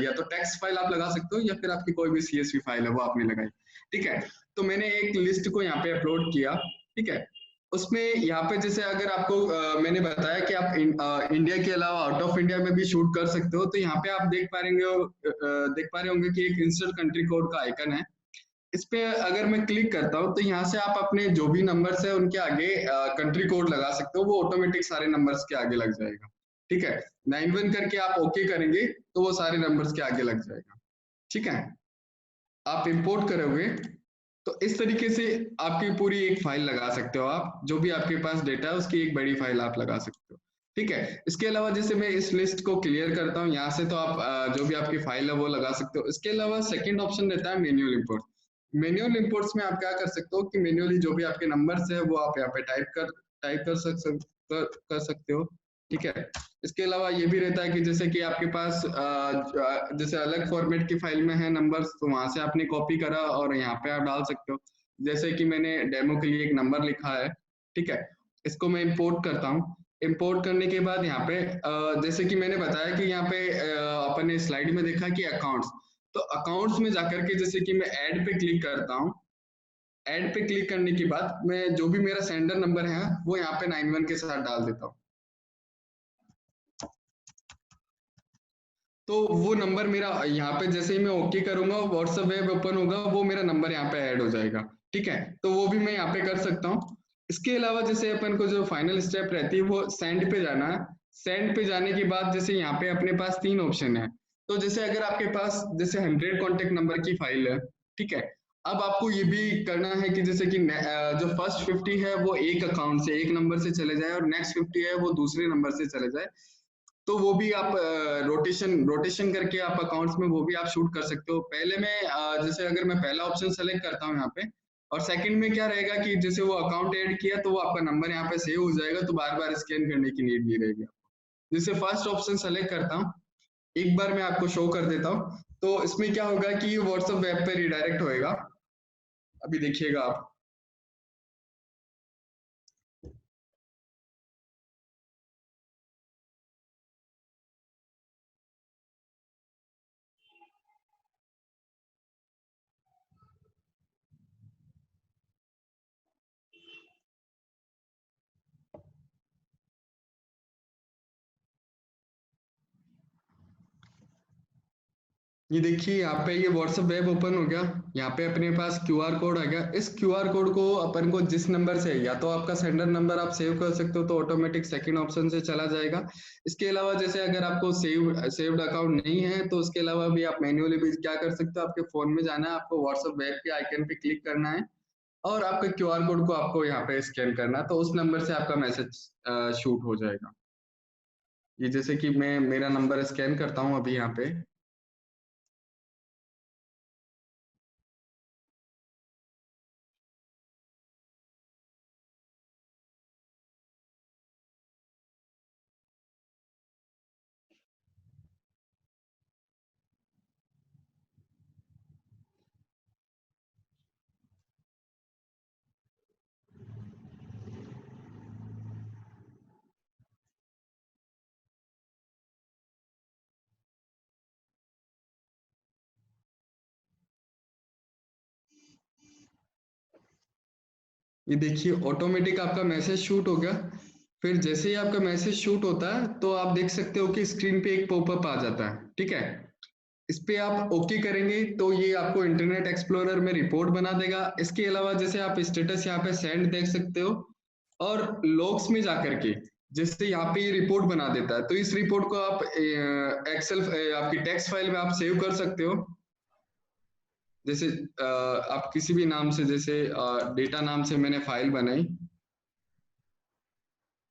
या तो टेक्स्ट फाइल आप लगा सकते हो या फिर आपकी कोई भी CSV फाइल है वो आपने लगाई. ठीक है, तो मैंने एक लिस्ट को यहाँ पे अपलोड किया. ठीक है, उसमें यहाँ पे जैसे अगर आपको मैंने बताया कि आप इंडिया के अलावा आउट ऑफ इंडिया में भी शूट कर सकते हो. तो यहाँ पे आप देख पा रहे होंगे कि एक इंसर्ट कंट्री कोड का आइकन है. इस पे अगर मैं क्लिक करता हूँ तो यहाँ से आप अपने जो भी नंबर्स है उनके आगे कंट्री कोड लगा सकते हो. वो ऑटोमेटिक सारे नंबर्स के आगे लग जाएगा. ठीक है, 91 करके आप ओके करेंगे तो वो सारे नंबर्स के आगे लग जाएगा. ठीक है, आप इंपोर्ट करोगे तो इस तरीके से आपकी पूरी एक फाइल लगा सकते हो. आप जो भी आपके पास डेटा है उसकी एक बड़ी फाइल आप लगा सकते हो. ठीक है, इसके अलावा जैसे मैं इस लिस्ट को क्लियर करता हूँ यहाँ से, तो आप जो भी आपकी फाइल है वो लगा सकते हो. इसके अलावा सेकंड ऑप्शन रहता है मैन्युअल इंपोर्ट. मैन्युअल इंपोर्ट्स में आप क्या कर सकते हो कि मैन्युअली जो भी आपके नंबर्स है वो आप यहाँ पे टाइप कर सकते हो. ठीक है, इसके अलावा ये भी रहता है कि जैसे कि आपके पास जैसे अलग फॉर्मेट की फाइल में है नंबर्स, तो वहां से आपने कॉपी करा और यहाँ पे आप डाल सकते हो. जैसे कि मैंने डेमो के लिए एक नंबर लिखा है. ठीक है, इसको मैं इंपोर्ट करता हूँ. इंपोर्ट करने के बाद यहाँ पे जैसे कि मैंने बताया कि यहाँ पे अपन ने स्लाइड में देखा कि अकाउंट्स, तो अकाउंट्स में जाकर के जैसे कि मैं ऐड पे क्लिक करता हूँ. ऐड पे क्लिक करने के बाद मैं जो भी मेरा सेंडर नंबर है वो यहाँ पे 91 के साथ डाल देता हूँ. तो वो नंबर मेरा यहाँ पे जैसे ही मैं ओके करूंगा व्हाट्सएप वेब ओपन होगा, वो मेरा नंबर यहाँ पे ऐड हो जाएगा. ठीक है, तो वो भी मैं यहाँ पे कर सकता हूँ. इसके अलावा जैसे अपन को जो फाइनल स्टेप रहती है वो सेंड पे जाना है. सेंड पे जाने के बाद जैसे यहाँ पे अपने पास 3 ऑप्शन है. तो जैसे अगर आपके पास जैसे 100 कॉन्टेक्ट नंबर की फाइल है. ठीक है, अब आपको ये भी करना है कि जैसे कि जो फर्स्ट 50 है वो एक अकाउंट से एक नंबर से चले जाए और नेक्स्ट 50 है वो दूसरे नंबर से चले जाए. तो वो भी आप रोटेशन करके आप अकाउंट्स में वो भी आप शूट कर सकते हो. पहले में जैसे अगर मैं पहला ऑप्शन सेलेक्ट करता हूँ यहाँ पे, और सेकंड में क्या रहेगा कि जैसे वो अकाउंट ऐड किया तो वो आपका नंबर यहाँ पे सेव हो जाएगा, तो बार बार स्कैन करने की नीड नहीं रहेगी. जैसे फर्स्ट ऑप्शन सेलेक्ट करता हूँ, एक बार मैं आपको शो कर देता हूँ. तो इसमें क्या होगा कि व्हाट्सएप वेब पे रिडायरेक्ट होएगा. अभी देखिएगा आप. ये देखिए यहाँ पे ये व्हाट्सएप वेब ओपन हो गया। यहाँ पे अपने पास क्यूआर कोड आ गया। इस क्यूआर कोड को अपन को जिस नंबर से, या तो आपका सेंडर नंबर आप सेव कर सकते हो तो ऑटोमेटिक सेकंड ऑप्शन से चला जाएगा। इसके अलावा जैसे अगर आपको सेव्ड अकाउंट नहीं है तो उसके अलावा भी आप मैन्युअली भी क्या कर सकते हो, आपके फोन में जाना है, आपको व्हाट्सएप वेब के आइकन पे क्लिक करना है और आपके क्यूआर कोड को आपको यहाँ पे स्कैन करना है, तो उस नंबर से आपका मैसेज शूट हो जाएगा। ये जैसे कि मैं मेरा नंबर स्कैन करता हूँ अभी यहाँ पे। ये देखिए ऑटोमेटिक आपका मैसेज शूट हो गया। फिर जैसे ही आपका मैसेज शूट होता है तो आप देख सकते हो कि स्क्रीन पे एक पॉपअप आ जाता है, ठीक है। इस पे आप ओके करेंगे तो ये आपको इंटरनेट एक्सप्लोरर में रिपोर्ट बना देगा। इसके अलावा जैसे आप स्टेटस यहाँ पे सेंड देख सकते हो और लॉग्स में जाकर के जैसे यहाँ पे ये रिपोर्ट बना देता है, तो इस रिपोर्ट को आप एक्सेल आपकी टेक्स्ट फाइल में आप सेव कर सकते हो। जैसे आप किसी भी नाम से, जैसे डेटा नाम से मैंने फाइल बनाई,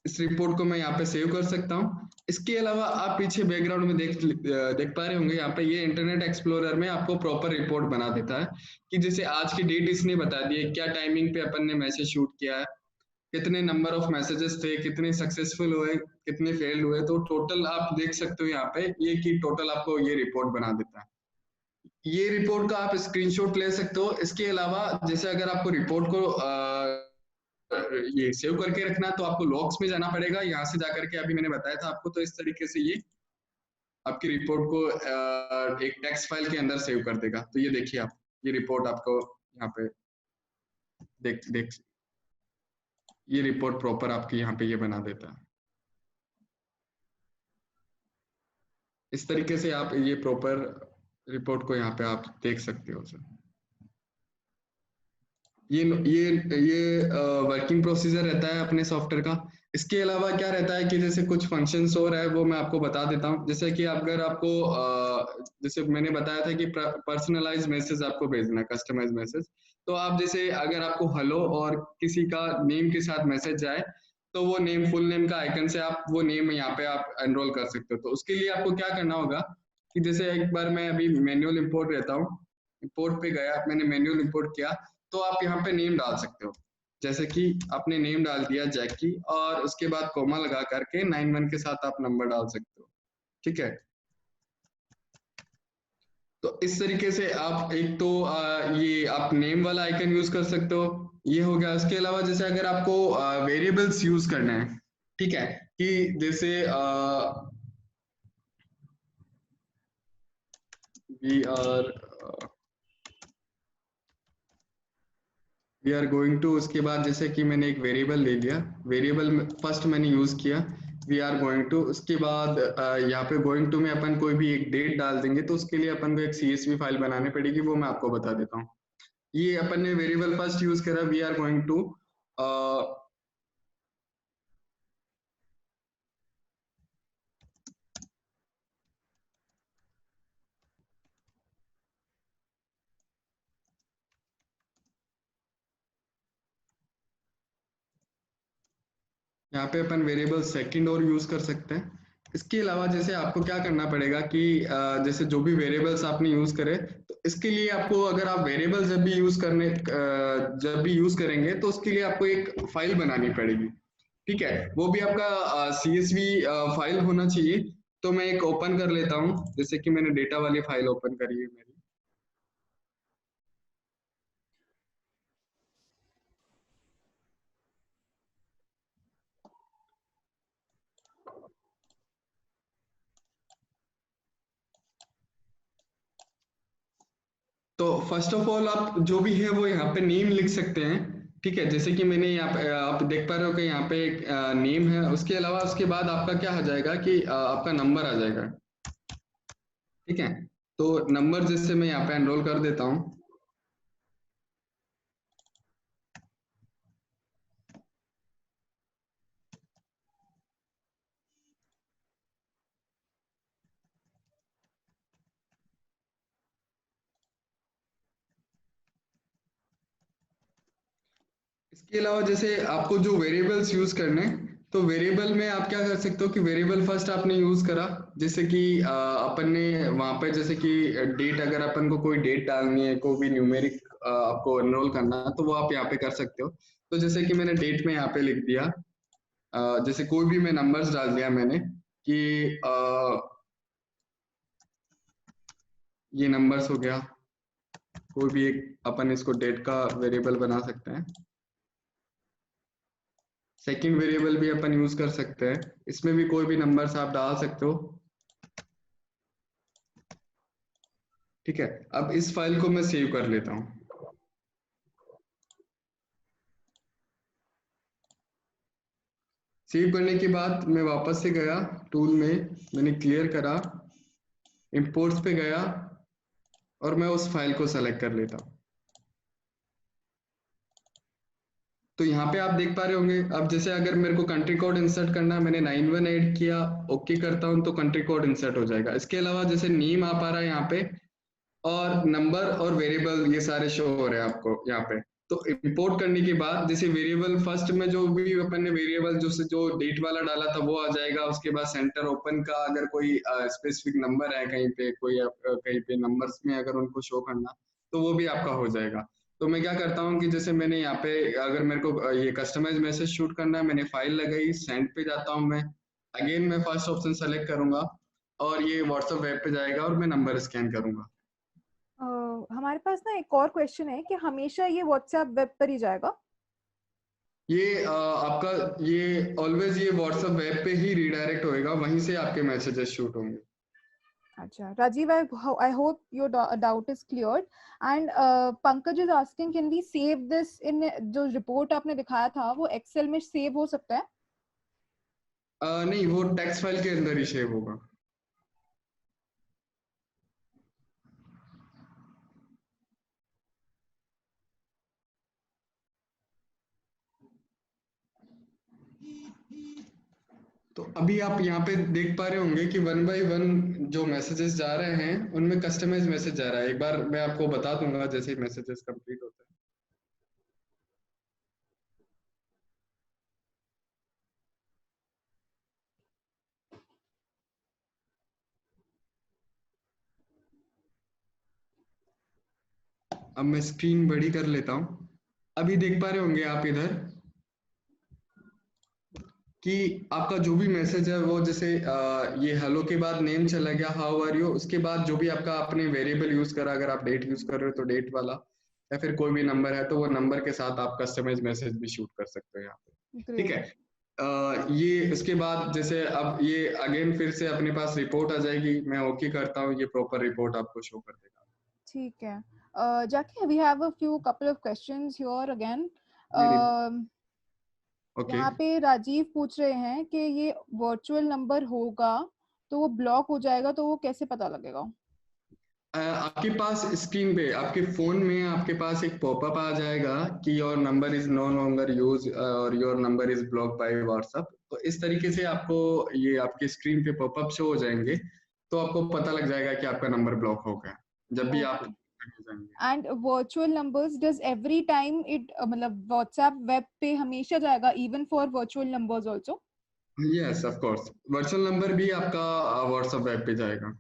इस रिपोर्ट को मैं यहाँ पे सेव कर सकता हूँ। इसके अलावा आप पीछे बैकग्राउंड में देख पा रहे होंगे यहाँ पे ये इंटरनेट एक्सप्लोरर में आपको प्रॉपर रिपोर्ट बना देता है कि जैसे आज की डेट इसने बता दी है, क्या टाइमिंग पे अपन ने मैसेज शूट किया है, कितने नंबर ऑफ मैसेजेस थे, कितने सक्सेसफुल हुए, कितने फेल हुए, तो टोटल आप देख सकते हो यहाँ पे ये कि टोटल आपको ये रिपोर्ट बना देता है। ये रिपोर्ट का आप स्क्रीनशॉट ले सकते हो। इसके अलावा जैसे अगर आपको रिपोर्ट को ये सेव करके रखना है तो आपको लॉग्स में जाना पड़ेगा। यहाँ से जाकर के अभी मैंने बताया था आपको, तो इस तरीके से ये आपकी रिपोर्ट को एक टेक्स्ट फाइल के अंदर सेव कर देगा। तो ये देखिए आप, ये रिपोर्ट आपको यहाँ पे देख देख ये रिपोर्ट प्रॉपर आपकी यहाँ पे ये बना देता है। इस तरीके से आप ये प्रॉपर रिपोर्ट को यहाँ पे आप देख सकते हो सर। ये वर्किंग प्रोसीजर रहता है अपने सॉफ्टवेयर का। इसके अलावा क्या रहता है कि जैसे कुछ फंक्शंस और है वो मैं आपको बता देता हूँ। जैसे कि अगर आपको जैसे मैंने बताया था कि पर्सनलाइज मैसेज आपको भेजना है, कस्टमाइज मैसेज, तो आप जैसे अगर आपको हेलो और किसी का नेम के साथ मैसेज जाए तो वो नेम, फुल नेम का आइकन से आप वो नेम यहाँ पे आप एनरोल कर सकते हो। तो उसके लिए आपको क्या करना होगा कि जैसे एक बार मैं अभी मैनुअल इंपोर्ट रहता हूँ, इंपोर्ट पे गया, मैंने मैनुअल इंपोर्ट किया, तो आप यहाँ पे नेम डाल सकते हो। जैसे कि आपने नेम डाल दिया जैकी और उसके बाद कोमा लगा करके 91 के साथ आप नंबर डाल सकते हो, ठीक है। तो इस तरीके से आप एक तो ये आप नेम वाला आइकन यूज कर सकते हो, ये हो गया। इसके अलावा जैसे अगर आपको वेरिएबल्स यूज करना है, ठीक है, कि जैसे we are we are going to, उसके बाद जैसे कि मैंने एक वेरिएबल ले लिया, वेरिएबल फर्स्ट मैंने यूज किया वी आर गोइंग टू, उसके बाद यहाँ पे गोइंग टू में अपन कोई भी एक डेट डाल देंगे, तो उसके लिए अपन को एक CSV फाइल बनानी पड़ेगी, वो मैं आपको बता देता हूँ। ये अपन ने वेरिएबल फर्स्ट यूज करा वी आर गोइंग टू, यहाँ पे अपन वेरिएबल सेकंड और यूज कर सकते हैं। इसके अलावा जैसे आपको क्या करना पड़ेगा कि जैसे जो भी वेरिएबल्स आपने यूज करे, तो इसके लिए आपको, अगर आप वेरिएबल जब भी यूज करेंगे तो उसके लिए आपको एक फाइल बनानी पड़ेगी, ठीक है। वो भी आपका CSV फाइल होना चाहिए। तो मैं एक ओपन कर लेता हूँ, जैसे कि मैंने डेटा वाली फाइल ओपन करी है मेरी। तो फर्स्ट ऑफ ऑल आप जो भी है वो यहाँ पे नेम लिख सकते हैं, ठीक है। जैसे कि मैंने यहाँ पे आप देख पा रहे हो कि यहाँ पे एक नेम है, उसके अलावा उसके बाद आपका क्या आ जाएगा कि आपका नंबर आ जाएगा, ठीक है। तो नंबर जैसे मैं यहाँ पे एनरोल कर देता हूँ। इसके अलावा जैसे आपको जो वेरिएबल्स यूज करने, तो वेरिएबल में आप क्या कर सकते हो कि वेरिएबल फर्स्ट आपने यूज करा, जैसे कि अपन ने वहां पे जैसे कि डेट, अगर अपन को कोई डेट डालनी है, कोई भी न्यूमेरिक आपको एनरोल करना है, तो वो आप यहाँ पे कर सकते हो। तो जैसे कि मैंने डेट में यहाँ पे लिख दिया, जैसे कोई भी मैं नंबर्स डाल दिया मैंने कि ये नंबर्स हो गया, कोई भी एक अपन इसको डेट का वेरिएबल बना सकते हैं। सेकंड वेरिएबल भी अपन यूज कर सकते हैं, इसमें भी कोई भी नंबर्स आप डाल सकते हो। ठीक है, अब इस फाइल को मैं सेव कर लेता हूँ। सेव करने के बाद मैं वापस से गया टूल में, मैंने क्लियर करा, इंपोर्ट्स पे गया और मैं उस फाइल को सेलेक्ट कर लेता हूँ। तो यहाँ पे आप देख पा रहे होंगे, अब जैसे अगर मेरे को कंट्री कोड इंसर्ट करना है, मैंने 91 ऐड किया, ओके करता हूँ तो कंट्री कोड इंसर्ट हो जाएगा। इसके अलावा जैसे नेम आ पा रहा है यहाँ पे, और नंबर और वेरिएबल ये सारे शो हो रहे हैं आपको यहाँ पे। तो इंपोर्ट करने के बाद जैसे वेरिएबल फर्स्ट में जो भी अपन ने वेरिएबल जो डेट वाला डाला था वो आ जाएगा। उसके बाद सेंटर ओपन का अगर कोई स्पेसिफिक नंबर है कहीं पे, कोई कहीं पे नंबर्स में अगर उनको शो करना, तो वो भी आपका हो जाएगा। तो मैं क्या करता हूँ कि जैसे मैंने यहाँ पे, अगर मेरे को ये कस्टमाइज मैसेज शूट करना है, मैंने फाइल लगाई, सेंड पे जाता हूँ मैं, अगेन मैं फर्स्ट ऑप्शन सेलेक्ट करूंगा और ये व्हाट्सएप वेब पे जाएगा और मैं नंबर स्कैन करूंगा। हमारे पास ना एक और क्वेश्चन है कि हमेशा ये व्हाट्सएप वेब पर ही जाएगा? ये आपका ये ऑलवेज ये व्हाट्सएप वेब पे ही रिडायरेक्ट होएगा, वहीं से आपके मैसेजेस शूट होंगे। अच्छा, Rajiv, I hope your doubt is cleared. And Pankaj is asking, can we save this in जो रिपोर्ट आपने दिखाया था वो एक्सेल में सेव हो सकता है? नहीं, वो टेक्स्ट फाइल के अंदर ही सेव होगा। तो अभी आप यहाँ पे देख पा रहे होंगे कि वन बाय वन जो मैसेजेस जा रहे हैं उनमें कस्टमाइज मैसेज जा रहा है। एक बार मैं आपको बता दूंगा जैसे ही मैसेजेस कंप्लीट होते हैं। अब मैं स्क्रीन बड़ी कर लेता हूँ। अभी देख पा रहे होंगे आप इधर कि आपका जो भी मैसेज है वो जैसे ये हेलो के बाद नेम चला गया, हाउ आर यू, उसके बाद जो भी आपका आपने वेरिएबल यूज करा, अगर आप डेट यूज कर रहे हो तो डेट वाला, या फिर कोई भी नंबर है तो वो नंबर के साथ आप कस्टमाइज मैसेज भी शूट कर सकते हो यहाँ पे। ठीक ग्रेट। है, ये उसके बाद जैसे अब ये अगेन फिर से अपने पास रिपोर्ट आ जाएगी, मैं ओके करता हूँ, ये प्रॉपर रिपोर्ट आपको शो कर देगा। ठीक है। Jackie, we have a few couple of questions here again. मेरी ओके। यहाँ पे राजीव पूछ रहे हैं कि ये वर्चुअल नंबर होगा तो वो ब्लॉक हो जाएगा, तो वो कैसे पता लगेगा? आपके पास स्क्रीन पे आपके फोन में आपके पास एक पॉपअप आ जाएगा कि your number is no longer use और your number is block by WhatsApp. तो इस तरीके से आपको ये आपके स्क्रीन पे पॉपअप शो हो जाएंगे, तो आपको पता लग जाएगा कि आपका नंबर ब्लॉक हो गया जब भी आप ओके। जाएंगे। And virtual numbers does every time it, मतलब व्हाट्सएप वेब पे हमेशा जाएगा even for virtual numbers also? Yes of course, virtual number भी आपका व्हाट्सएप वेब पे जाएगा।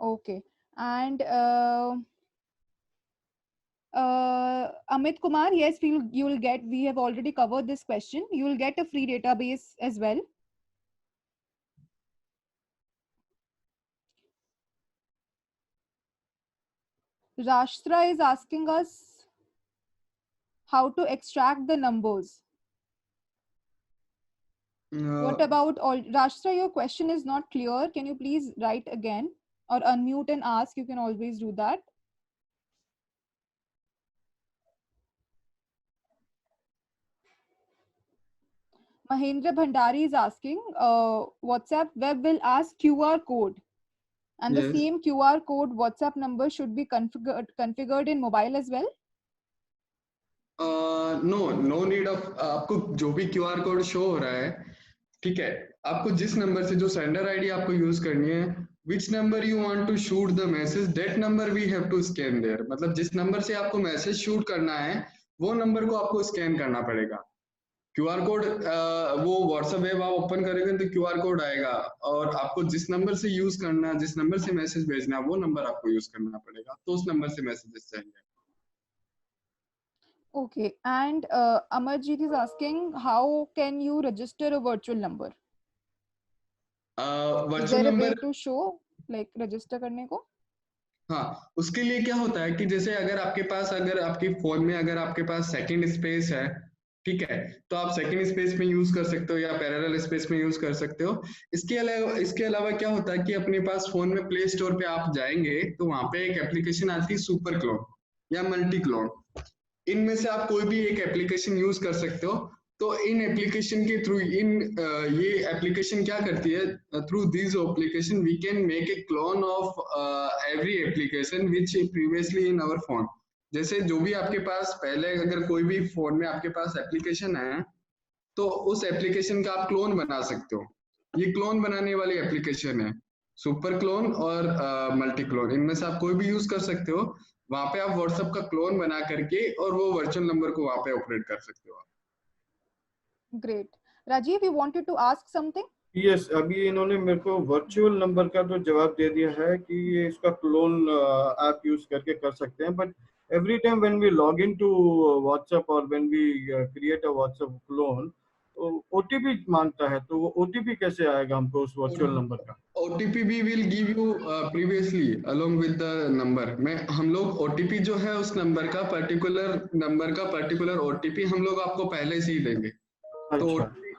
Okay. And Amit Kumar, yes, you will get, we have already covered this question, you will get a free database as well. Rashtra is asking us how to extract the numbers. What about all? Rashtra, your question is not clear. Can you please write again or unmute and ask? You can always do that. Mahendra Bhandari is asking, WhatsApp web will ask QR code, and the Yes. same QR code WhatsApp number should be configured in mobile as well. No need of, आपको जो भी QR code show हो रहा है, ठीक है, आपको जिस नंबर से, जो सेंडर आईडी आपको यूज करनी है, which number you want to shoot the message, that number we have to scan there. मतलब जिस नंबर से आपको मैसेज शूट करना है वो नंबर को आपको स्कैन करना पड़ेगा। क्यूआर कोड, वो व्हाट्सएप वेब आप ओपन करेंगे तो क्यूआर कोड आएगा, और आपको जिस नंबर से यूज करना है, जिस नंबर से मैसेज भेजना है, वो नंबर आपको यूज करना पड़ेगा, तो उस नंबर से मैसेजेस जाएंगे। Okay, and Amarjeet is asking, how can you register a virtual number? Is virtual there a way number, to show like register करने को? हाँ, उसके लिए क्या होता है कि जैसे अगर आपके पास, अगर आपके फोन में अगर आपके पास सेकंड स्पेस है, ठीक है, तो आप सेकंड स्पेस में यूज कर सकते हो या पैरेलल स्पेस में यूज कर सकते हो। इसके अलावा क्या होता है कि अपने पास फोन में प्ले स्टोर पे आप जाएंगे तो वहां पे एक एप्लीकेशन आती है सुपर क्लोन या मल्टी क्लोन, इनमें से आप कोई भी एक एप्लीकेशन यूज कर सकते हो। तो इन एप्लीकेशन के थ्रू, ये एप्लीकेशन क्या करती है, through this application we can make a clone of every application which previously in our phone. जैसे जो भी आपके पास पहले, अगर कोई भी फोन में आपके पास एप्लीकेशन है, तो उस एप्लीकेशन का आप क्लोन बना सकते हो। ये क्लोन बनाने वाली एप्लीकेशन है, सुपर क्लोन और मल्टी क्लोन, इनमें से आप कोई भी यूज कर सकते हो। वहां पे आप व्हाट्सएप का क्लोन बना करके और वो वर्चुअल नंबर को वहां पे ऑपरेट कर सकते हो। Great. Rajiv, you wanted to ask something? Yes, अभी इन्होंने मेरे को वर्चुअल नंबर का तो जवाब दे दिया है कि ये इसका क्लोन आप यूज करके कर सकते हैं, but every time when we log in to WhatsApp और when we create a WhatsApp clone, OTP मांगता है, तो वो ओटीपी कैसे आएगा हमको उस वर्चुअल नंबर का? ओटीपी भी will give you previously along with the number में। हम लोग ओटीपी जो है उस नंबर का, पर्टिकुलर नंबर का पर्टिकुलर ओटीपी हम लोग आपको पहले से ही देंगे। तो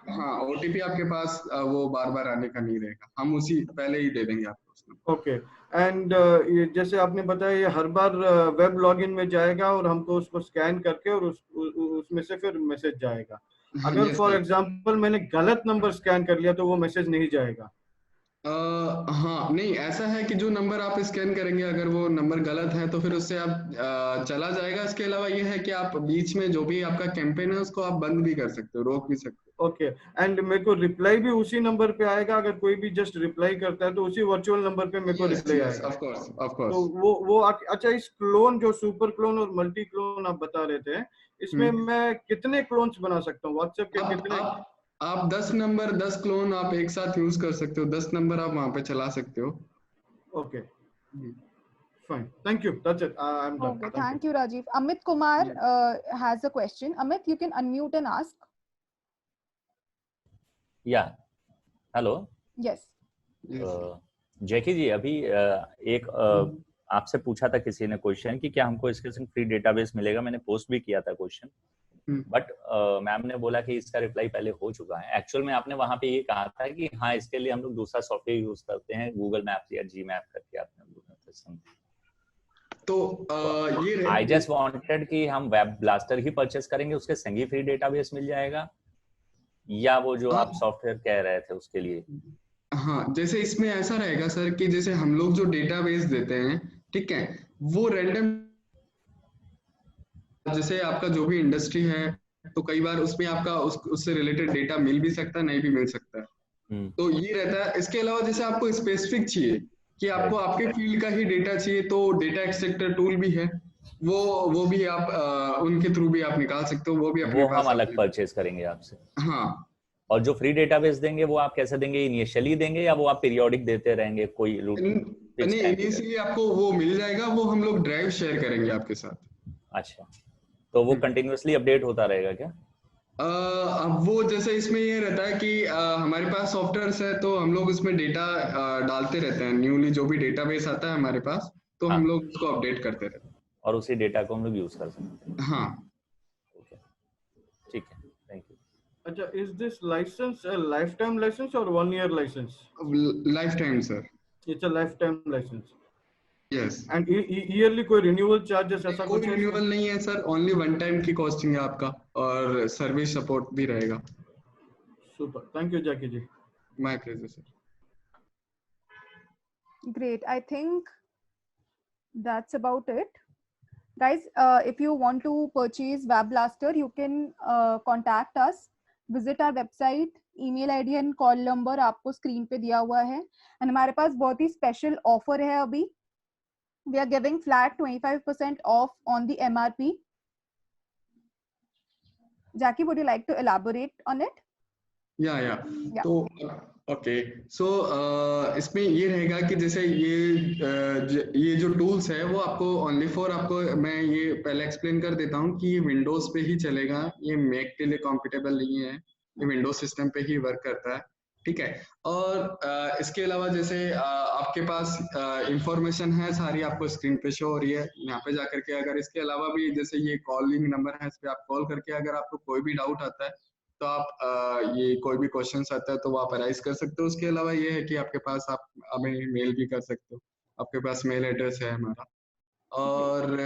हाँ, ओटीपी आपके पास वो बार बार आने का नहीं रहेगा, हम उसी पहले ही दे देंगे आपको। ओके, एंड ये जैसे आपने बताया, ये हर बार वेब लॉगिन में जाएगा और हमको उसको स्कैन करके और उसमें से फिर मैसेज जाएगा। अगर फॉर एग्जांपल मैंने गलत नंबर स्कैन कर लिया तो वो मैसेज नहीं जाएगा? हाँ, नहीं, ऐसा है कि जो नंबर आप स्कैन करेंगे अगर वो नंबर गलत है तो फिर उससे आप चला जाएगा। इसके अलावा ये है कि आप बीच में जो भी आपका कैंपेन है उसको आप बंद भी कर सकते हो, रोक भी सकते हो। ओके, एंड मेरे को रिप्लाई भी उसी नंबर पे आएगा? अगर कोई भी जस्ट रिप्लाई करता है तो उसी वर्चुअल नंबर पे मेरे को रिप्लाई आएगा? Of course, of course. तो वो अच्छा, इस क्लोन जो सुपर क्लोन और मल्टी क्लोन आप बता रहे थे, इसमें मैं कितने क्लोन्स बना सकता हूँ व्हाट्सएप के? कितने आप 10 क्लोन आप एक साथ यूज कर सकते हो, 10 नंबर आप वहां पे चला सकते हो। Okay, fine, thank you, that's it, I'm done. Okay, thank you Rajiv. Amit Kumar has a question. Amit, you can unmute and ask. Yeah, hello. Yes. जैकी जी, अभी एक आपसे पूछा था किसी ने क्वेश्चन कि क्या हमको इसके संग फ्री डेटाबेस मिलेगा। मैंने पोस्ट भी किया था क्वेश्चन, बट मैम ने बोला कि इसका रिप्लाई पहले हो चुका है। एक्चुअल में आपने वहां पे ये कहा था कि हाँ, इसके लिए हम लोग दूसरा सॉफ्टवेयर यूज करते हैं, गूगल मैप्स या जी मैप करके आपने बोला। तो ये आई जस्ट वांटेड कि हम वेब ब्लास्टर ही परचेस करेंगे, उसके संग ही फ्री डेटाबेस मिल जाएगा, या वो जो आप सॉफ्टवेयर कह रहे थे उसके लिए? हाँ, जैसे इसमें ऐसा रहेगा सर कि जैसे हम लोग जो डेटाबेस देते हैं, ठीक है, वो रैंडम, जैसे आपका जो भी इंडस्ट्री है तो कई बार उसमें आपका उससे रिलेटेड डेटा मिल भी सकता है, नहीं भी मिल सकता है। तो ये रहता है। इसके अलावा जैसे आपको स्पेसिफिक चाहिए कि आपको आपके फील्ड का ही डेटा चाहिए, तो डेटा एक्सट्रैक्टर टूल भी है, वो भी आप उनके थ्रू भी आप निकाल सकते हो, वो भी अपने पास हम अलग परचेज करेंगे आपसे। हाँ, और जो फ्री डेटाबेस देंगे वो आप कैसे देंगे? इनिशियली देंगे या वो आप पीरियोडिक देते रहेंगे? कोई नहीं, इनिशियली आपको वो मिल जाएगा, वो हम लोग ड्राइव शेयर करेंगे आपके साथ। अच्छा, तो वो कंटिन्यूअसली अपडेट होता रहेगा क्या? अब वो जैसे इसमें ये रहता है कि हमारे पास सॉफ्टवेयर है तो हम लोग उसमें डेटा डालते रहते हैं, न्यूली जो भी डेटाबेस आता है हमारे पास, तो हम लोग उसको अपडेट करते रहते हैं और उसी डेटा को हम लोग यूज कर सकते हैं। हाँ, ओके, ठीक है, थैंक यू। अच्छा, is this licence a lifetime licence और 1 year licence? Lifetime sir, it's a lifetime licence. Yes. And yearly कोई रिन्यूअल चार्जेस ऐसा कुछ? कोई रिन्यूअल नहीं है सर, ओनली वन टाइम की कॉस्टिंग है आपका, और सर्विस सपोर्ट भी रहेगा। Super. Thank you, Jackie ji. My pleasure, sir. Great. I think that's about it. Guys, if you want to purchase Web Blaster, you can contact us. Visit our website. email ID and call number आपको screen पे दिया हुआ है. And हमारे पास बहुत ही special offer है अभी. We are giving flat 25% off on the MRP. Jackie, would you like to elaborate on it? या तो ओके सो इसमें ये रहेगा कि जैसे ये जो टूल्स है वो आपको ओनली फॉर आपको मैं ये पहले एक्सप्लेन कर देता हूँ कि ये विंडोज पे ही चलेगा. ये मैक के लिए कॉम्पिटेबल नहीं है. ये विंडोज सिस्टम पे ही वर्क करता है. ठीक है. और इसके अलावा जैसे आपके पास इंफॉर्मेशन है सारी आपको स्क्रीन पे शो हो रही है यहाँ पे जाकर के. अगर इसके अलावा भी जैसे ये कॉलिंग नंबर है, इस पे आप कॉल करके अगर आपको कोई भी डाउट आता है तो आप ये कोई भी क्वेश्चंस आता है तो वो आप अराइज कर सकते हो. उसके अलावा ये है कि आपके पास आप हमें मेल भी कर सकते हो. आपके पास मेल एड्रेस है हमारा. और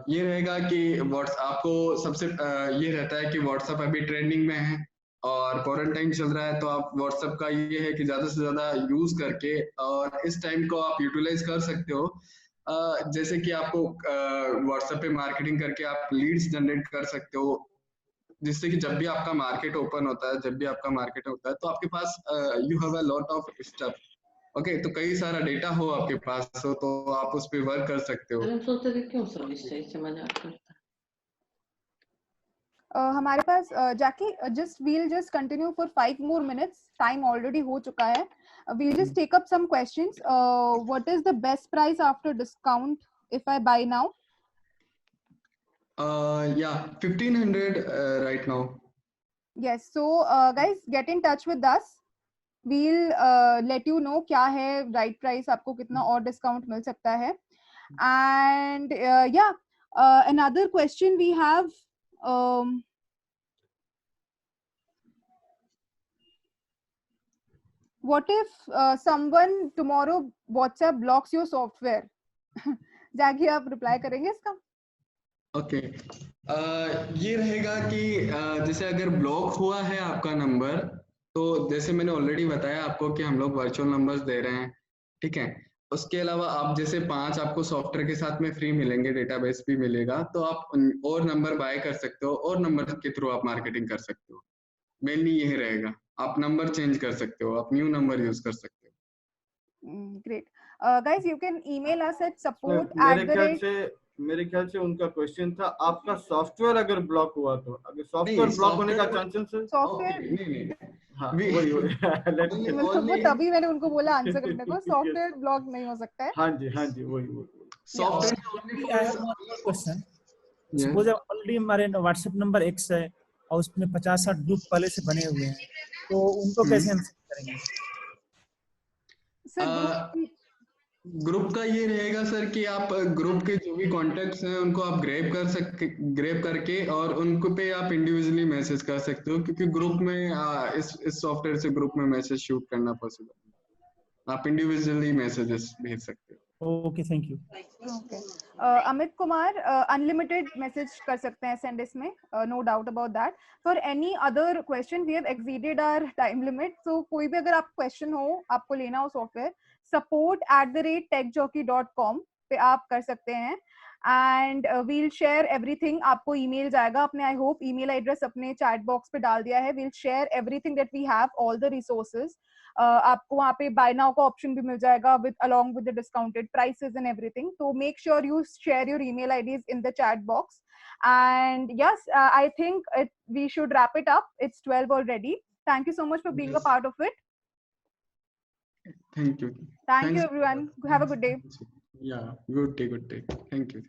ये रहेगा कि आपको सबसे ये रहता है कि व्हाट्सएप अभी ट्रेंडिंग में है और क्वारंटाइन चल रहा है, तो आप व्हाट्सएप का ये है कि ज्यादा से ज्यादा यूज करके और इस टाइम को आप यूटिलाइज कर सकते हो. जैसे कि आपको व्हाट्सएप पे मार्केटिंग करके आप लीड्स जनरेट कर सकते हो, जिससे कि जब भी आपका मार्केट ओपन होता है, जब भी आपका मार्केट होता है तो आपके पास you have a lot of stuff. Okay, तो कई सारा डेटा हो आपके पास हो तो आप उस पे वर्क कर सकते हो. क्यों सर्विस है इससे मजाक करता है. हमारे पास जैकी we'll just continue for 5 more minutes. Time already हो चुका है. We'll just take up some questions. What is the best price after discount if I buy now? Yeah, 1500 right now. Yes, so guys get in touch with us. We'll let you know क्या है right price, आपको कितना और discount मिल सकता है. And yeah, another question we have. What if someone tomorrow WhatsApp blocks your software? Jackie, आप reply करेंगे इसका? ओके, ये रहेगा कि जैसे अगर ब्लॉक हुआ है आपका नंबर, तो जैसे मैंने ऑलरेडी बताया आपको कि हम लोग वर्चुअल नंबर्स दे रहे हैं. ठीक है. उसके अलावा आप जैसे 5 आपको सॉफ्टवेयर के साथ में फ्री मिलेंगे, डेटाबेस भी मिलेगा, तो आप और नंबर बाय कर सकते हो और नंबर के थ्रू आप मार्केटिंग कर सकते हो. मेनली यही रहेगा. आप नंबर चेंज कर सकते हो, आप न्यू नंबर यूज कर सकते हो. Great. Guys, you can email us at support. मेरे ख्याल से उनका क्वेश्चन था आपका सॉफ्टवेयर अगर ब्लॉक हुआ तो, अगर सॉफ्टवेयर ब्लॉक होने का चांसेस है. सॉफ्टवेयर नहीं हाँ वही तभी मैंने उनको बोला आंसर करने को. सॉफ्टवेयर ब्लॉक नहीं हो सकता है. हाँ जी वही सॉफ्टवेयर. क्वेश्चन, सपोज ऑलरेडी हमारे व्हाट्सएप नंबर X है और उसमें 50-60 ग्रुप पहले से बने हुए हैं, तो उनको कैसे हम करेंगे? ग्रुप का ये रहेगा सर कि आप ग्रुप के जो भी कॉन्टेक्ट्स हैं उनको आप ग्रेब करके और उनको पे आप इंडिविजुअली मैसेज कर सकते हो, क्योंकि ग्रुप में इस सॉफ्टवेयर से ग्रुप में मैसेज शूट करना पॉसिबल है. आप इंडिविजुअली मैसेजेस भेज सकते हो. Okay, thank you. Okay, Amit Kumar unlimited message कर सकते हैं सेंड इसमें, no doubt about that. For any other question we have exceeded our time limit, so कोई भी अगर आप क्वेश्चन हो, आपको लेना हो सॉफ्टवेयर, support@techjockey.com पे आप कर सकते हैं. And we'll share everything. आपको ईमेल जाएगा अपने, आई होप ईमेल एड्रेस अपने चैट बॉक्स पे डाल दिया है. We'll share everything that we have, all the resources. आपको वहाँ पे बाय नाउ का ऑप्शन भी मिल जाएगा with along with the discounted prices and everything. So make sure you share your email IDs in the chat box. And yes, I think we should wrap it up. It's 12 already. Thank you so much for being a part of it. Thank you. Thank you everyone. Have a good day. Yeah, good day. Thank you.